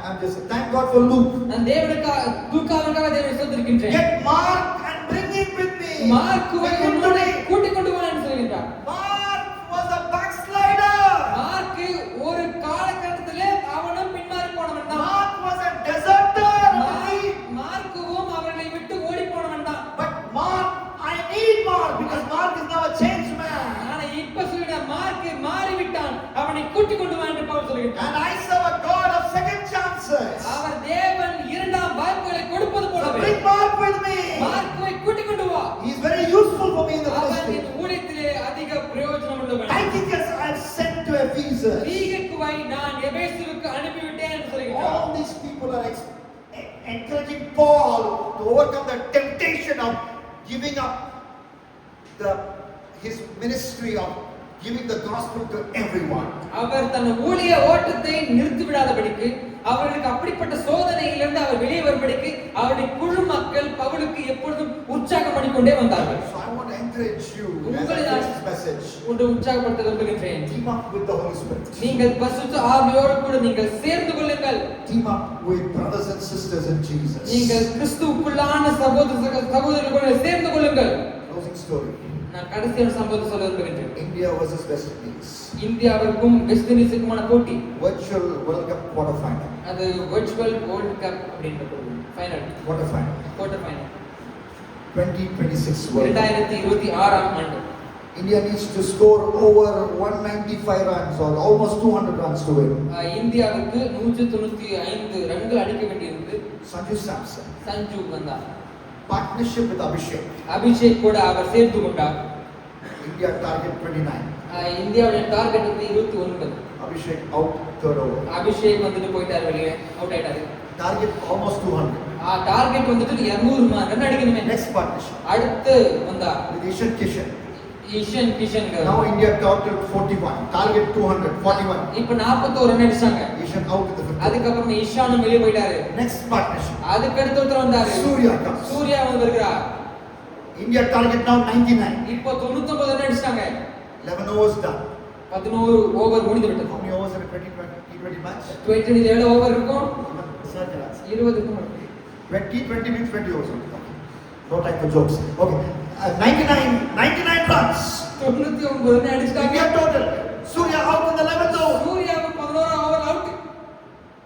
I'm just thank God for Luke. நான் தேவனுக்காக லூக்காவுக்காக தேவனை ஸ்தோத்திரிக்கின்றேன். Get Mark and bring him with me. மார்க்குவை என்னோடு கூட்டிக் கொண்டு வா என்று சொல்கின்றார். Mark was a backslider. Mark ஒரு காலகட்டத்திலே அவனும் பின்மாறி போனவன் தான். Mark was a deserter. மார்க்குவும் அவர்களை விட்டு ஓடி போனவன் தான். But Mark, I need Mark because Mark is now a changed man. ஆனா இப்ப சொல்ற மார்க்கு மாறிவிட்டான். அவனை கூட்டிக் கொண்டு வா என்று பவுல் சொல்கிறார். And I serve a God of second chances. அவர் தேவன் இரண்டாம் வாய்ப்புகளை கொடுப்பது So போலவே bring Mark with me. மார்க்குவை கூட்டிக் கொண்டு வா. He is very useful for me in the அவன் ministry. இந்த ஊழியத்திலே அதிக பிரயோஜனம் உள்ளவன். Tychicus I have sent to Ephesus. தீகிக்குவை நான் எபேசுவுக்கு அனுப்பிவிட்டேன் என்று சொல்கிறார். All these people are encouraging Paul to overcome the temptation of giving up his ministry of giving the gospel to everyone. அவர் தன் ஊழிய ஓட்டத்தை நிறுத்தி விடாதபடிக்கு அவர்களுக்கு அப்படிப்பட்ட சோதனையிலிருந்து அவர் வெளியே வரும்படிக்கு அவருடைய குழு மக்கள் பவுலுக்கு எப்பொழுதும் உற்சாகம் பண்ணிக்கொண்டே வந்தார்கள். So I want to encourage you as I preach this message. உங்களை உற்சாகப்படுத்த விரும்புகிறேன். Team up with the Holy Spirit. நீங்கள் பரிசுத்த ஆவியோடு கூட நீங்கள் சேர்ந்து கொள்ளுங்கள். Team up with brothers and sisters in Jesus. நீங்கள் கிறிஸ்துவுக்குள்ளான சகோதரர்களோடு சேர்ந்து கொள்ளுங்கள். Closing story. நான் கடைசியான சம்பவத்தை சொல்ல விரும்புகிறேன். India versus West Indies. இந்தியாவிற்கும் வெஸ்ட் இண்டீஸுக்குமான போட்டி. Virtual World Cup quarter final. அது virtual World Cup அப்படின்ற final. Quarter final. Quarter final. 2026 World Cup. 2026ஆம் ஆண்டு. India needs to score over 195 runs or almost 200 runs to win. இந்தியாவுக்கு 195 ரன்கள் அடிக்க வேண்டியிருந்தது. Sanju Samson. Sanju வந்தார். Partnership with Abhishek. அபிஷேக் கூட அவர் சேர்ந்து கொண்டார். India target 29. இந்தியாவுடைய டார்கெட் வந்து 29. Abhishek out third over. Abhishek வந்துட்டு போயிட்டார் வெளியே, அவுட் ஆயிட்டாரு. Target almost 200. டார்கெட் வந்துட்டு 200 ரன் அடிக்கணுமே. Next partnership. அடுத்து வந்தா With Ishan Kishan. Eshan Kishan. Now India total 41. Target 200. 41. இப்போ 41 ரன் அடிச்சாங்க. Ishan out in the 50. அதுக்கப்புறம் ஈஷானும் வெளியே போயிட்டாரு. Next partnership. அதுக்கு அடுத்து ஒருத்தர் வந்தாரு. Surya comes. சூர்யா வந்து வருகிறார். India target now 99. இப்போ 99 ரன் அடிச்சாங்க. 11 overs done. 11 ஓவர் முடிந்து விட்டது. How many overs in a 20 match? 20 7 over இருக்கும். 20 means 20 overs. No time for jokes. Okay. 99 runs. 99 run அடிச்சாங்க. India total. Surya out in the 11th over. சூர்யாவுக்கு 11 over out.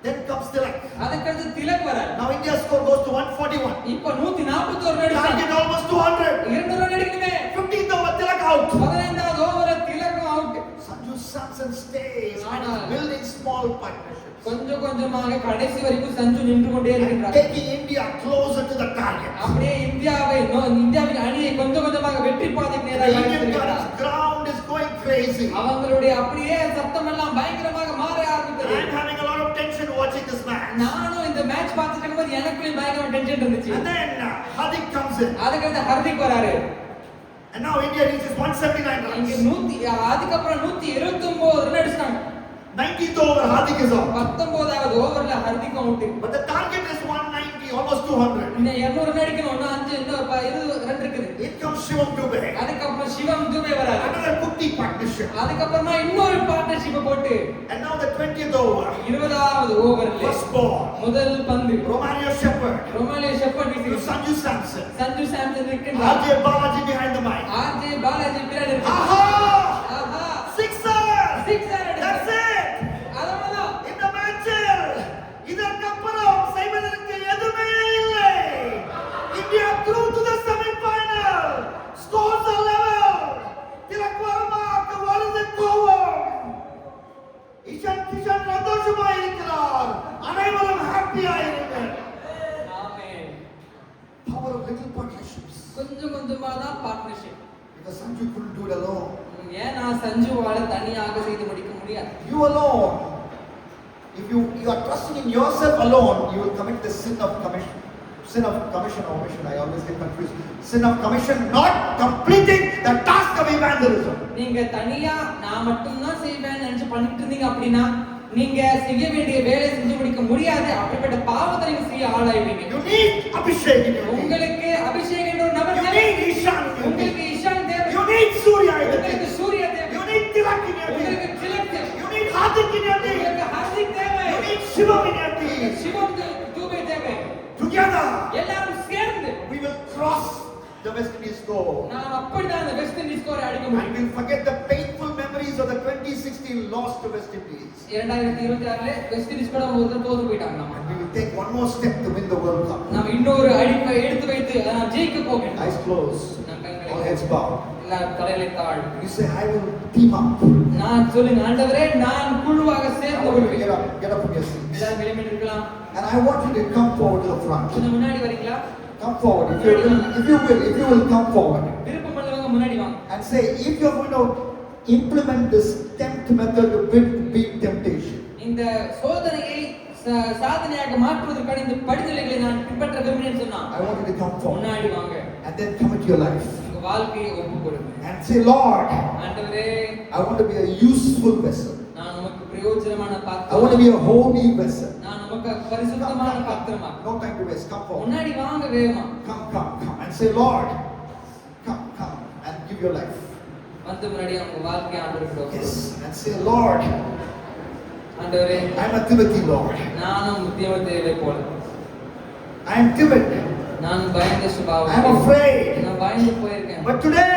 Then comes Tilak. அதுக்கு அடுத்து திலக் வரார். Now India score goes to 141. இப்போ 141 run அடிச்சாங்க. Target almost 200. 200 run அடிக்கணுமே. 15th over Tilak out. 15வது ஓவர்ல Tilak out. Sanju Samson stays and is building small partnerships. கொஞ்சம் கொஞ்சமாக கடைசி வரைக்கும் சஞ்சு நின்று கொண்டே And இருக்கிறார். taking India closer to the target. அப்படியே இந்தியாவின் அணியை கொஞ்சம் கொஞ்சமாக வெற்றி பாதைக்கு The நேராக Indian அழைத்து ground is going crazy. அவங்களுடைய அப்படியே சத்தம் எல்லாம் பயங்கரமாக மாற ஆரம்பித்தது. I'm having a lot of tension watching this match. நானும் இந்த மேட்ச் பார்த்துட்டு இருக்கும்போது எனக்குள்ளே பயங்கரமா டென்ஷன் இருந்துச்சு. And then Hardik comes in. அதுக்கு அடுத்து ஹர்திக் வராரு. And now India reaches 179 இங்க runs. அதுக்கப்புறம் 129 ரன் அடிச்சாங்க. 19th over Hardik is out. 19வது ஓவர்ல Hardik out. But the target is 190, almost 200. இன்னும் 200 ரன் அடிக்கணும். இன்னும் 20 ரன் இருக்குது. In comes Shivam Dubey. அதுக்கப்புறம் சிவம் துபே வராரு. Another 50 partnership. அதுக்கப்புறமா இன்னொரு பார்ட்னர்ஷிப் போட்டு And now the 20th over. 20வது ஓவர்ல First ball. முதல் பந்து Romario Shepherd. ரொமாலியோ ஷெப்பர்ட் To வீசி Sanju Samson. சஞ்சு சாம்சன் இருக்கின்றார். RJ Balaji behind the mic. RJ Balaji பின்னாடி இருக்கார். Aha! Aha Sixer! 6 run That's அடிச்சார். it! அவ்வளவுதான். இந்த மேட்சில் இதற்கப்புறம் செய்வதற்கு எதுவுமே இல்லை. India through to the semi-final. Scores are level. Tilak Vermaக்கு வருது கோவம். இஷான் கிஷன் சந்தோஷமா இருக்கிறார். அனைவரும் ஹாப்பியா இருங்கள். ஆமென். Power of little partnerships. கொஞ்சம் கொஞ்சமா தான் partnership. Because Sanju couldn't do it alone. ஏன்னா சஞ்சுவால தனியாக செய்து முடிக்க முடியாது. You alone. If you are trusting in yourself alone, you will commit the sin of commission. Sin of commission or omission. I always get confused. Sin of commission, not completing the task of evangelism. நீங்க தனியா நான் மட்டும் தான் செய்வேன்னு நினைச்சு பண்ணிட்டு இருந்தீங்க அப்படின்னா நீங்க செய்ய வேண்டிய வேலையை செஞ்சு முடிக்க முடியாது. அப்படிப்பட்ட பாவத்தை நீங்க செய்ய ஆளாயிடுவீங்க. You need Abhishek in your life. உங்களுக்கு அபிஷேக் என்ற ஒரு நபர் You தேவை. need Ishan in your life. உங்களுக்கு ஈஷான் தேவை. You need Surya in your உங்களுக்கு life. சூர்யா தேவை. You need Tilak in your life. உங்களுக்கு திலக் தேவை. You need Hardik in your life. உங்களுக்கு ஹர்திக் தேவை. You need Shivam in your life. சிவம் துபே தேவை. Together, எல்லாரும் சேர்ந்து we will cross the West Indies goal. நாம் அப்படிதான் அந்த வெஸ்ட் இண்டீஸ் ஸ்கோரை அடிக்க And முடியும். we'll forget the painful memories of the 2016 loss to West Indies. 2026ல வெஸ்ட் இண்டீஸ் கூட ஒரு தோத்து போயிட்டாங்க. நம்ம And we will take one more step to win the World Cup. நாம் இன்னொரு அடிப்பை எடுத்து வைத்து அதை நாம் ஜெயிக்க போகிறோம். Eyes closed, நம் all கண்களை heads bowed. எல்லாரும் தலையில தாழ். You say, I will team up. நான் சொல்லுங்க ஆண்டவரே நான் குழுவாக I சேர்ந்து want you to கொள்வேன். get up from your seats. எல்லாரும் வெளியே இருக்கலாம். And I want you to come forward to the front. கொஞ்சம் முன்னாடி வரீங்களா? Come forward. If you will come forward. விருப்பம் உள்ளவங்க முன்னாடி வாங்க. And say, if you're going to implement this tempt method to beat temptation. இந்த சோதனையை சாதனையாக மாற்றுவதற்கான இந்த படிநிலைகளை நான் பின்பற்ற விரும்பினேன்னு சொன்னா I want you to come forward. முன்னாடி வாங்க. And then commit your life. உங்க வாழ்க்கையை ஒப்பு கொடுங்க. And say, Lord, ஆண்டவரே I want to be a useful vessel. நான் உமக்கு பிரயோஜனமான I want to be a holy vessel. நான் உமக்கு பரிசுத்தமான பாத்திரமா. No time to waste. Come forward. முன்னாடி வாங்க வேகமா. Come and say, Lord, come and give your life. வந்து முன்னாடி உங்க வாழ்க்கை ஆண்டவருக்கு. Yes, and say, Lord, ஆண்டவரே, I am a Timothy, Lord. நானும் தீமோத்தேயுவை போல. I am timid. நான் பயந்த சுபாவம். I am afraid. நான் பயந்து போயிருக்கேன். But today,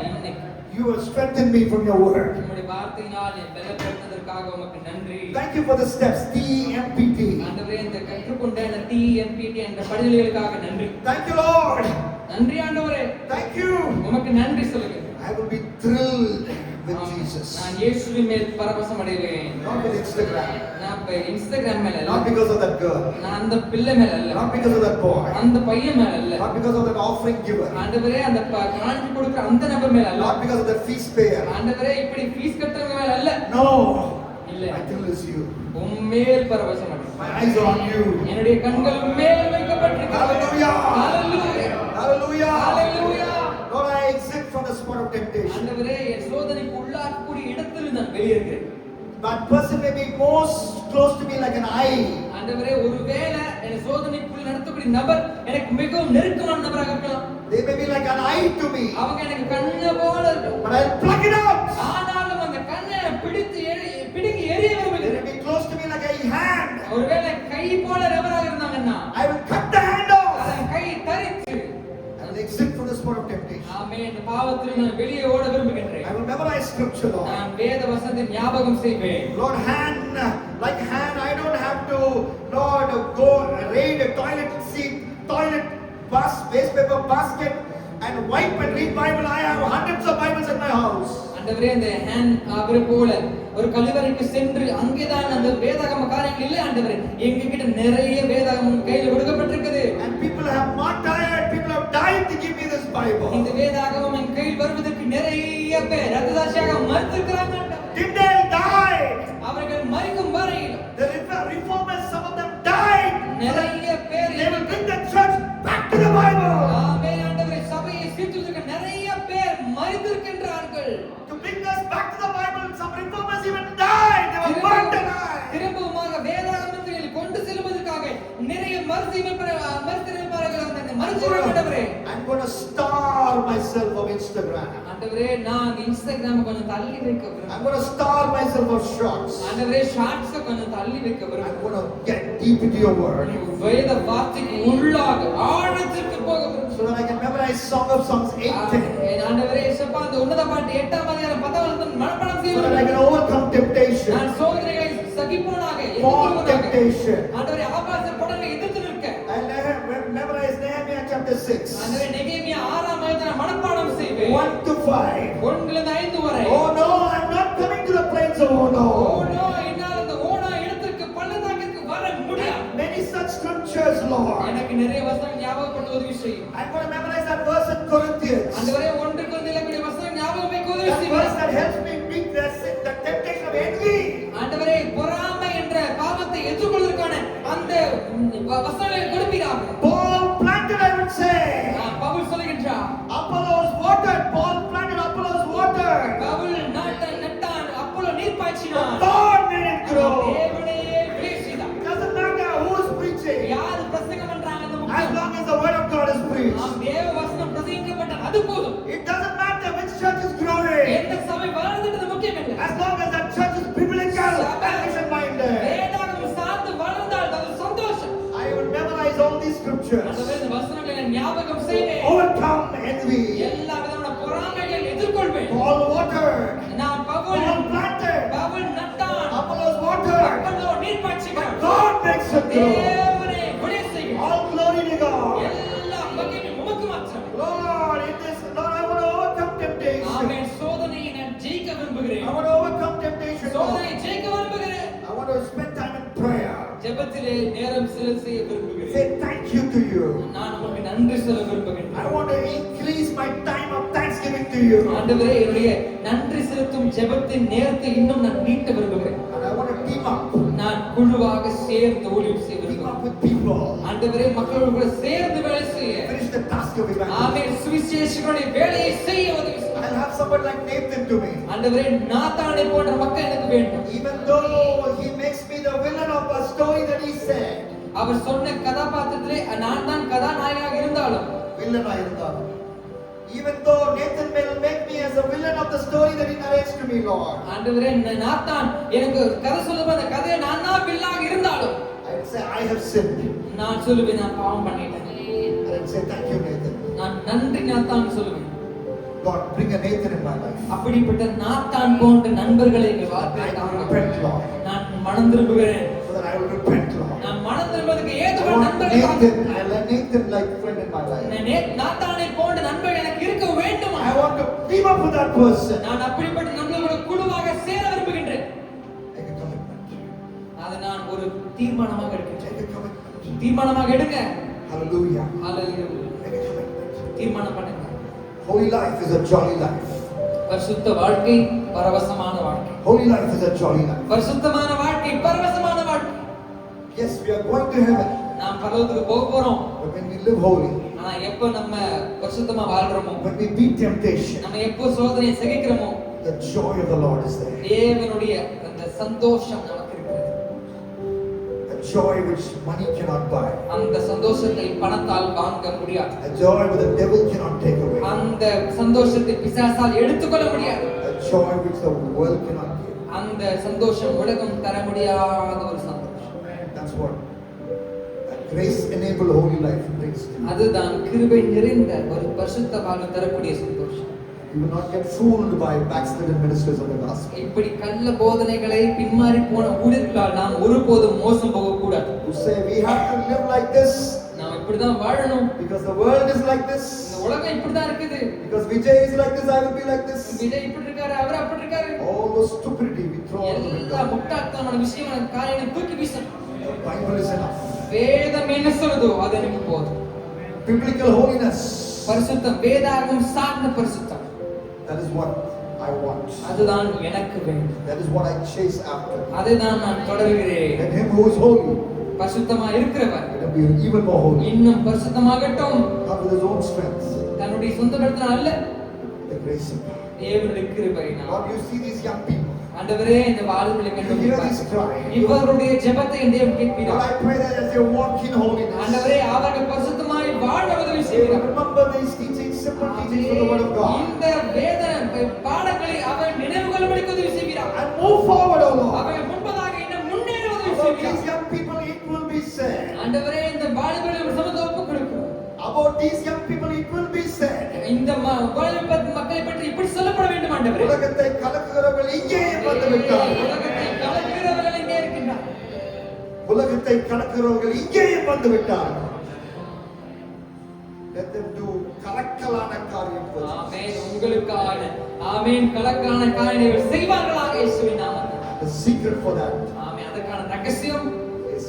இன்னைக்கு you have strengthened me from your word. உம்முடைய வார்த்தையினால் என்னை பலப்படுத்தினதற்காக உமக்கு நன்றி. Thank you for the steps, TMPT. ஆண்டவரே, இந்த கற்றுக்கொண்ட இந்த TMPT என்ற படிநிலைகளுக்காக நன்றி. Thank you, Lord. நன்றி ஆண்டவரே. Thank you. உமக்கு நன்றி சொல்லுங்க. I will be thrilled with Jesus. நான் இயேசுவின் மேல் பரவசம் அடைவேன். Not with Instagram. நான் இன்ஸ்டாகிராம் மேல இல்ல. Not because of that girl. நான் அந்த பிள்ளை மேல இல்ல. Not because of that boy. அந்த பையன் மேல இல்ல. Not because of that offering giver. ஆண்டவரே, அந்த காணிக்கை கொடுக்கிற அந்த நபர் மேல இல்ல. Not because of that feast payer. ஆண்டவரே, இப்படி ஃபீஸ் கட்டுறவங்க மேல இல்ல. No. இல்ல. My thrill is you. உம்மேல் பரவசம் அடைவேன். My eyes are on you. என்னுடைய கண்கள் மேல் வைக்கப்பட்டிருக்கிறது. Hallelujah. Hallelujah. Hallelujah. Hallelujah. Lord, I exit from the spot of temptation. ஆண்டவரே, என் சோதனைக்கு உள்ளாக்கக்கூடிய இடத்தில் நான் வெளியேறுகிறேன். That person may be most close to me like an eye. ஆண்டவரே, ஒருவேளை என் சோதனைக்குள் நடத்தக்கூடிய நபர் எனக்கு மிகவும் நெருக்கமான நபராக இருக்கலாம். They may be like an eye to me. அவங்க எனக்கு கண்ணை போல இருக்கும். But I'll pluck it out. ஆனாலும் அந்த கண்ணை பிடிங்கி எறிய They விரும்புகிறேன். may be close to me like a hand. ஒருவேளை கை போல நபராக இருந்தாங்கன்னா I will cut the hand off. அதன் கை தரித்து And exit from the spot of temptation. ஆமென். இந்த பாவத்தில் நான் வெளியே ஓட விரும்புகின்றேன். I will memorize scripture, Lord. நான் வேத வசனத்தை ஞாபகம் செய்வேன். Lord, hand, like hand, I don't have to, Lord, go raid a toilet seat, toilet waste paper basket and wipe and read Bible. I have hundreds of Bibles in my house. ஆண்டவரே, இந்த அவரை போல ஒரு கழிவறைக்கு சென்று அங்கேதான் அந்த வேதாகம காரியங்கள் இல்லை ஆண்டவரே. எங்க கிட்ட நிறைய வேதாகமம் கையில் கொடுக்கப்பட்டிருக்குது. And people have martyred, people have died to give me this Bible. இந்த வேதாகமம் என் கையில் வருவதற்கு நிறைய பேர் ரத்தசாட்சியாக மறுத்திருக்கிறாங்க. Tyndale died. அவர்கள் மரிக்கும் வரையில் The reformers, some of them died. நிறைய பேர் They will bring the church back to the Bible. ஆமென். ஆண்டவரே, சபையை சீர்திருத்த நிறைய பேர் மரித்திருக்கின்றார்கள். To bring us back to the Bible, some reformers even died. They were burnt alive. திரும்பவுமாக வேதாகமத்தில் கொண்டு செல்வதற்காக நிறைய மறுத்திருப்பார்கள். அந்த மறுத்திருப்பார்களே. I'm going to starve myself of Instagram. ஆண்டவரே, நான் இன்ஸ்டாகிராம் கொஞ்சம் தள்ளி வைக்க விரும்புகிறேன். I'm going to starve myself of shorts. ஆண்டவரே, ஷார்ட்ஸ் கொஞ்சம் தள்ளி வைக்க I'm விரும்புகிறேன். going to get deep into your word வேத வார்த்தைக்கு உள்ளாக ஆழத்திற்கு போக விரும்புகிறேன். so that I can memorize Song of Songs 8:10. ஆண்டவரே, இயேசுப்பா, அந்த உன்னத பாட்டு 8ஆம் அதிகாரம் 10ஆம் வசனம் மனப்பாடம் செய்ய So that I விரும்புகிறேன். can overcome temptation. நான் சோதனைகளை சகிப்பவனாக For எதிர்கொள்வதாக. temptation. ஆண்டவரே, ஆபாச படங்களை எதிர்த்து நிற்க. I'll memorize Nehemiah chapter 6. ஆண்டவரே, நெகேமியா 6ஆம் அதிகாரம் மனப்பாடம் செய்வேன். 1 to 5. 1லிருந்து 5 வரை. Oh no, I'm not coming to the plains of Ono. ஓனோ, என்னால் அந்த ஓனா இடத்திற்கு பள்ளத்தாக்கிற்கு வர முடியாது. Many such scriptures, Lord. எனக்கு நிறைய வசனம் ஞாபகப்படுத்த உதவி செய்யும். I'm going to memorize that verse in Corinthians. ஆண்டவரே, 1 கொரிந்தியர்ல வசனம் ஞாபகம் வைக்க உதவி That செய்யும். verse that helps me beat the temptation of envy. ஆண்டவரே, பொறாமை என்ற பாவத்தை எதிர்கொள்வதற்கான அந்த வசனங்களை கொடுப்பீராக. Paul planted, I would say. Pavul சொல்லுகின்றார். Apollos watered. Paul planted, Apollos watered. Paul நட்டான், அப்போலோ நீர் பாய்ச்சினான். God made it grow. தேவனே விளைவித்தார். It doesn't matter who is preaching. யார் பிரசங்கம் பண்றாங்க அது As முக்கியம். long as the word of God is preached. நாம் தேவ வசனம் பிரசங்கிக்கப்பட்ட அது போதும். It doesn't matter which church is growing. எந்த சபை வளர்ந்துட்டது முக்கியம் இல்லை. As long as that church is biblical and mission-minded. வேதாகமம் சார்ந்து வளர்ந்தால் அது சந்தோஷம். I will memorize all these scriptures. ஆண்டவரே, இந்த வசனங்களை நான் ஞாபகம் செய்வேன். Overcome envy. எல்லா விதமான பொறாமைகளை எதிர்கொள்வேன். Paul watered. நான் Paul planted. பவுல் நட்டான். Apollos watered. அப்போலோ நீர் பாய்ச்சினான். God makes it grow. தேவனே விளைய செய்யும். All glory to God. எல்லா மகிமையும் உமக்கு மாத்திரம். Lord, Lord, I want to overcome temptation. ஆமென். சோதனையை நான் ஜெயிக்க விரும்புகிறேன். I want to overcome temptation. சோதனையை ஜெயிக்க விரும்புகிறேன். I want to spend time in prayer. ஜெபத்திலே நேரம் செலவு விரும்புகிறேன். Say thank you to you. நான் உமக்கு நன்றி சொல்ல விரும்புகிறேன். I want to increase my time of thanksgiving to you. ஆண்டவரே, என்னுடைய நன்றி செலுத்தும் ஜெபத்தின் நேரத்தை இன்னும் நான் நீட்ட விரும்புகிறேன். And I want to team up. நான் குழுவாக சேர்ந்து ஊழியம் செய்ய Team விரும்புகிறேன். up with people. ஆண்டவரே, மக்களோடு கூட சேர்ந்து வேலை செய்ய. Finish the task of evangelism. ஆமென். சுவிசேஷகருடைய வேலையை செய்ய உதவி செய்யும். I'll have somebody like Nathan to me. ஆண்டவரே, நாத்தானை போன்ற மக்கள் எனக்கு வேண்டும். Even though he makes me the villain of a story that he said. அவர் சொன்ன கதாபாத்திரத்திலே நான் தான் கதாநாயகனாக இருந்தாலும் villain இருந்தாலும், even though Nathan will make me as a villain of the story that he narrates to me, Lord, ஆண்டவரே Nathan எனக்கு கதை சொல்லும்போது அந்த கதையை நான் தான் வில்லாக இருந்தாலும் I will say I have sinned. நான் சொல்லுவேன் நான் பாவம் பண்ணிட்டேன். I will say thank you, Nathan. நான் நன்றி நாத்தான் சொல்லுவேன். God, bring a Nathan in my life. அப்படிப்பட்ட நாத்தான் போன்ற நண்பர்களை எங்கள் I வாழ்க்கையில் will தாங்க. repent, Lord. நான் மனம் திரும்புகிறேன். So that I will repent, Lord. நான் மனம் திரும்புவதற்கு I ஏதுவான want நண்பர்களை Nathan, I let Nathan like friend in my life. நாத்தானை போன்ற நண்பர் எனக்கு இருக்க வேண்டும். I want to team up with that person. நான் அப்படிப்பட்ட நண்பர்களோட குழுவாக சேர விரும்புகின்றேன். Make a commitment. அதை நான் ஒரு தீர்மானமாக எடுக்கின்றேன். Take a commitment. தீர்மானமாக எடுங்க. Hallelujah. Hallelujah. Make a commitment. தீர்மானம் பண்ணுங்க. Holy life is a jolly life. பரிசுத்த வாழ்க்கை பரவசமான வாழ்க்கை. Holy life is a jolly life. பரிசுத்தமான வாழ்க்கை பரவசமான வாழ்க்கை. Yes, we are going to heaven. நாம் பரலோகத்துக்கு போக போறோம். But when we live holy, ஆனா எப்ப நம்ம பரிசுத்தமா வாழ்றோமோ, when we beat temptation, நம்ம எப்போ சோதனையை சகிக்கிறோமோ, the joy of the Lord is there. தேவனுடைய அந்த சந்தோஷம் நமக்கு இருக்கிறது. A joy which money cannot buy. அந்த சந்தோஷத்தை பணத்தால் வாங்க முடியாது. A joy which the devil cannot take away. அந்த சந்தோஷத்தை பிசாசால் எடுத்துக்கொள்ள முடியாது. A joy which the world cannot give. அந்த சந்தோஷம் உலகம் தர முடியாத ஒரு சந்தோஷம். That's what a grace-enabled holy life brings to you. அதுதான் கிருபை நிறைந்த ஒரு பரிசுத்த வாழ்வு தரக்கூடிய சந்தோஷம். You will not get fooled by backslidden ministers of the gospel இப்படி கள்ள போதனைகளை பின்மாறி போன ஊழியர்களால் நாம் ஒருபோதும் மோசம் போகக்கூடாது. who say we have to live like this நாம் இப்படிதான் வாழணும். because the world is like this, இந்த உலகம் இப்படிதான் இருக்குது. because Vijay is like this, I will be like this. Vijay இப்படி இருக்காரு, அவர் அப்படி இருக்காரு. All those stupidity we throw out the எல்லா window. முட்டாள்தனமான விஷயமான காரியங்களை தூக்கி வீசணும். The Bible is enough. வேதம் என்ன சொல்லுதோ அது எனக்கு போதும். Biblical holiness, பரிசுத்தம், வேதாகம் சார்ந்த பரிசுத்தம், that is what I want. அதுதான் எனக்கு வேண்டும். That is what I chase after. அதுதான் நான் தொடர்கிறேன். Let him who is holy, பரிசுத்தமா இருக்கிறவர் let him be even more holy. இன்னும் பரிசுத்தமாகட்டும். Not with his own strength. தன்னுடைய சொந்த பலத்தினால் அல்ல, The grace of God. தேவனுடைய கிருபையினால். God, you see these young people. ஆண்டவரே இந்த வாலிபர்களை You hear this கண்டு cry. இவருடைய ஜெபத்தை என் தேவன் God, கேட்கிறார். I pray that as they walk in holiness, ஆண்டவரே அவர்கள் பரிசுத்தமாய் வாழ உதவி they will செய்கிறார். remember these teachings, simple teachings from the Word of God, இந்த வேத பாடங்களை அவர் நினைவு கொள்ளும்படிக்கு உதவி செய்கிறார். and move forward, O Lord. அவர்கள் முன்பதாக இன்னும் முன்னேற உதவி About செய்கிறார். these young people, it will be said. ஆண்டவரே இந்த வாலிபர்களை சமூக ஒப்புக் கொடுக்கிறோம். About these young people, it will be said. இந்த வாலிப மக்களை பற்றி இப்படி சொல்லப்பட வேண்டும் ஆண்டவரே. உலகத்தை கலக்குகிறவர்கள் இங்கேயே வந்து விட்டார்கள். உலகத்தை கலக்கிறவர்கள் இங்கே இருக்கின்றார். உலகத்தை கலக்குகிறவர்கள் இங்கேயே வந்து விட்டார்கள். Let them do கலக்கலான காரியம். ஆமென். உங்களுக்கான ஆமென் கலக்கான காரியங்கள் செய்வார்களாக இயேசுவின் நாமத்தில். The secret for that ஆமென். அதற்கான ரகசியம் is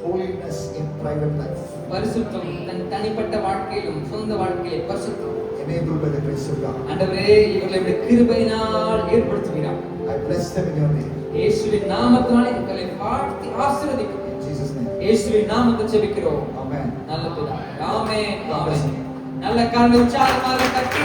holiness in private life, பரிசுத்தம். தன் தனிப்பட்ட வாழ்க்கையிலும் சொந்த வாழ்க்கையிலும் பரிசுத்தம். enabled by the grace of God. ஆண்டவரே இவர்களை கிருபையினால் ஏற்படுத்துகிறார். I bless them in your name. இயேசுவின் நாமத்தினாலே இவர்களை வாழ்த்தி ஆசீர்வதிக்கிறோம். In Jesus' name. இயேசுவின் நாமத்தில் ஜெபிக்கிறோம். Amen. நல்ல பிதாவே. ஆமென். ஆமென். நல்ல கரங்களை உற்சாகமாக தட்டி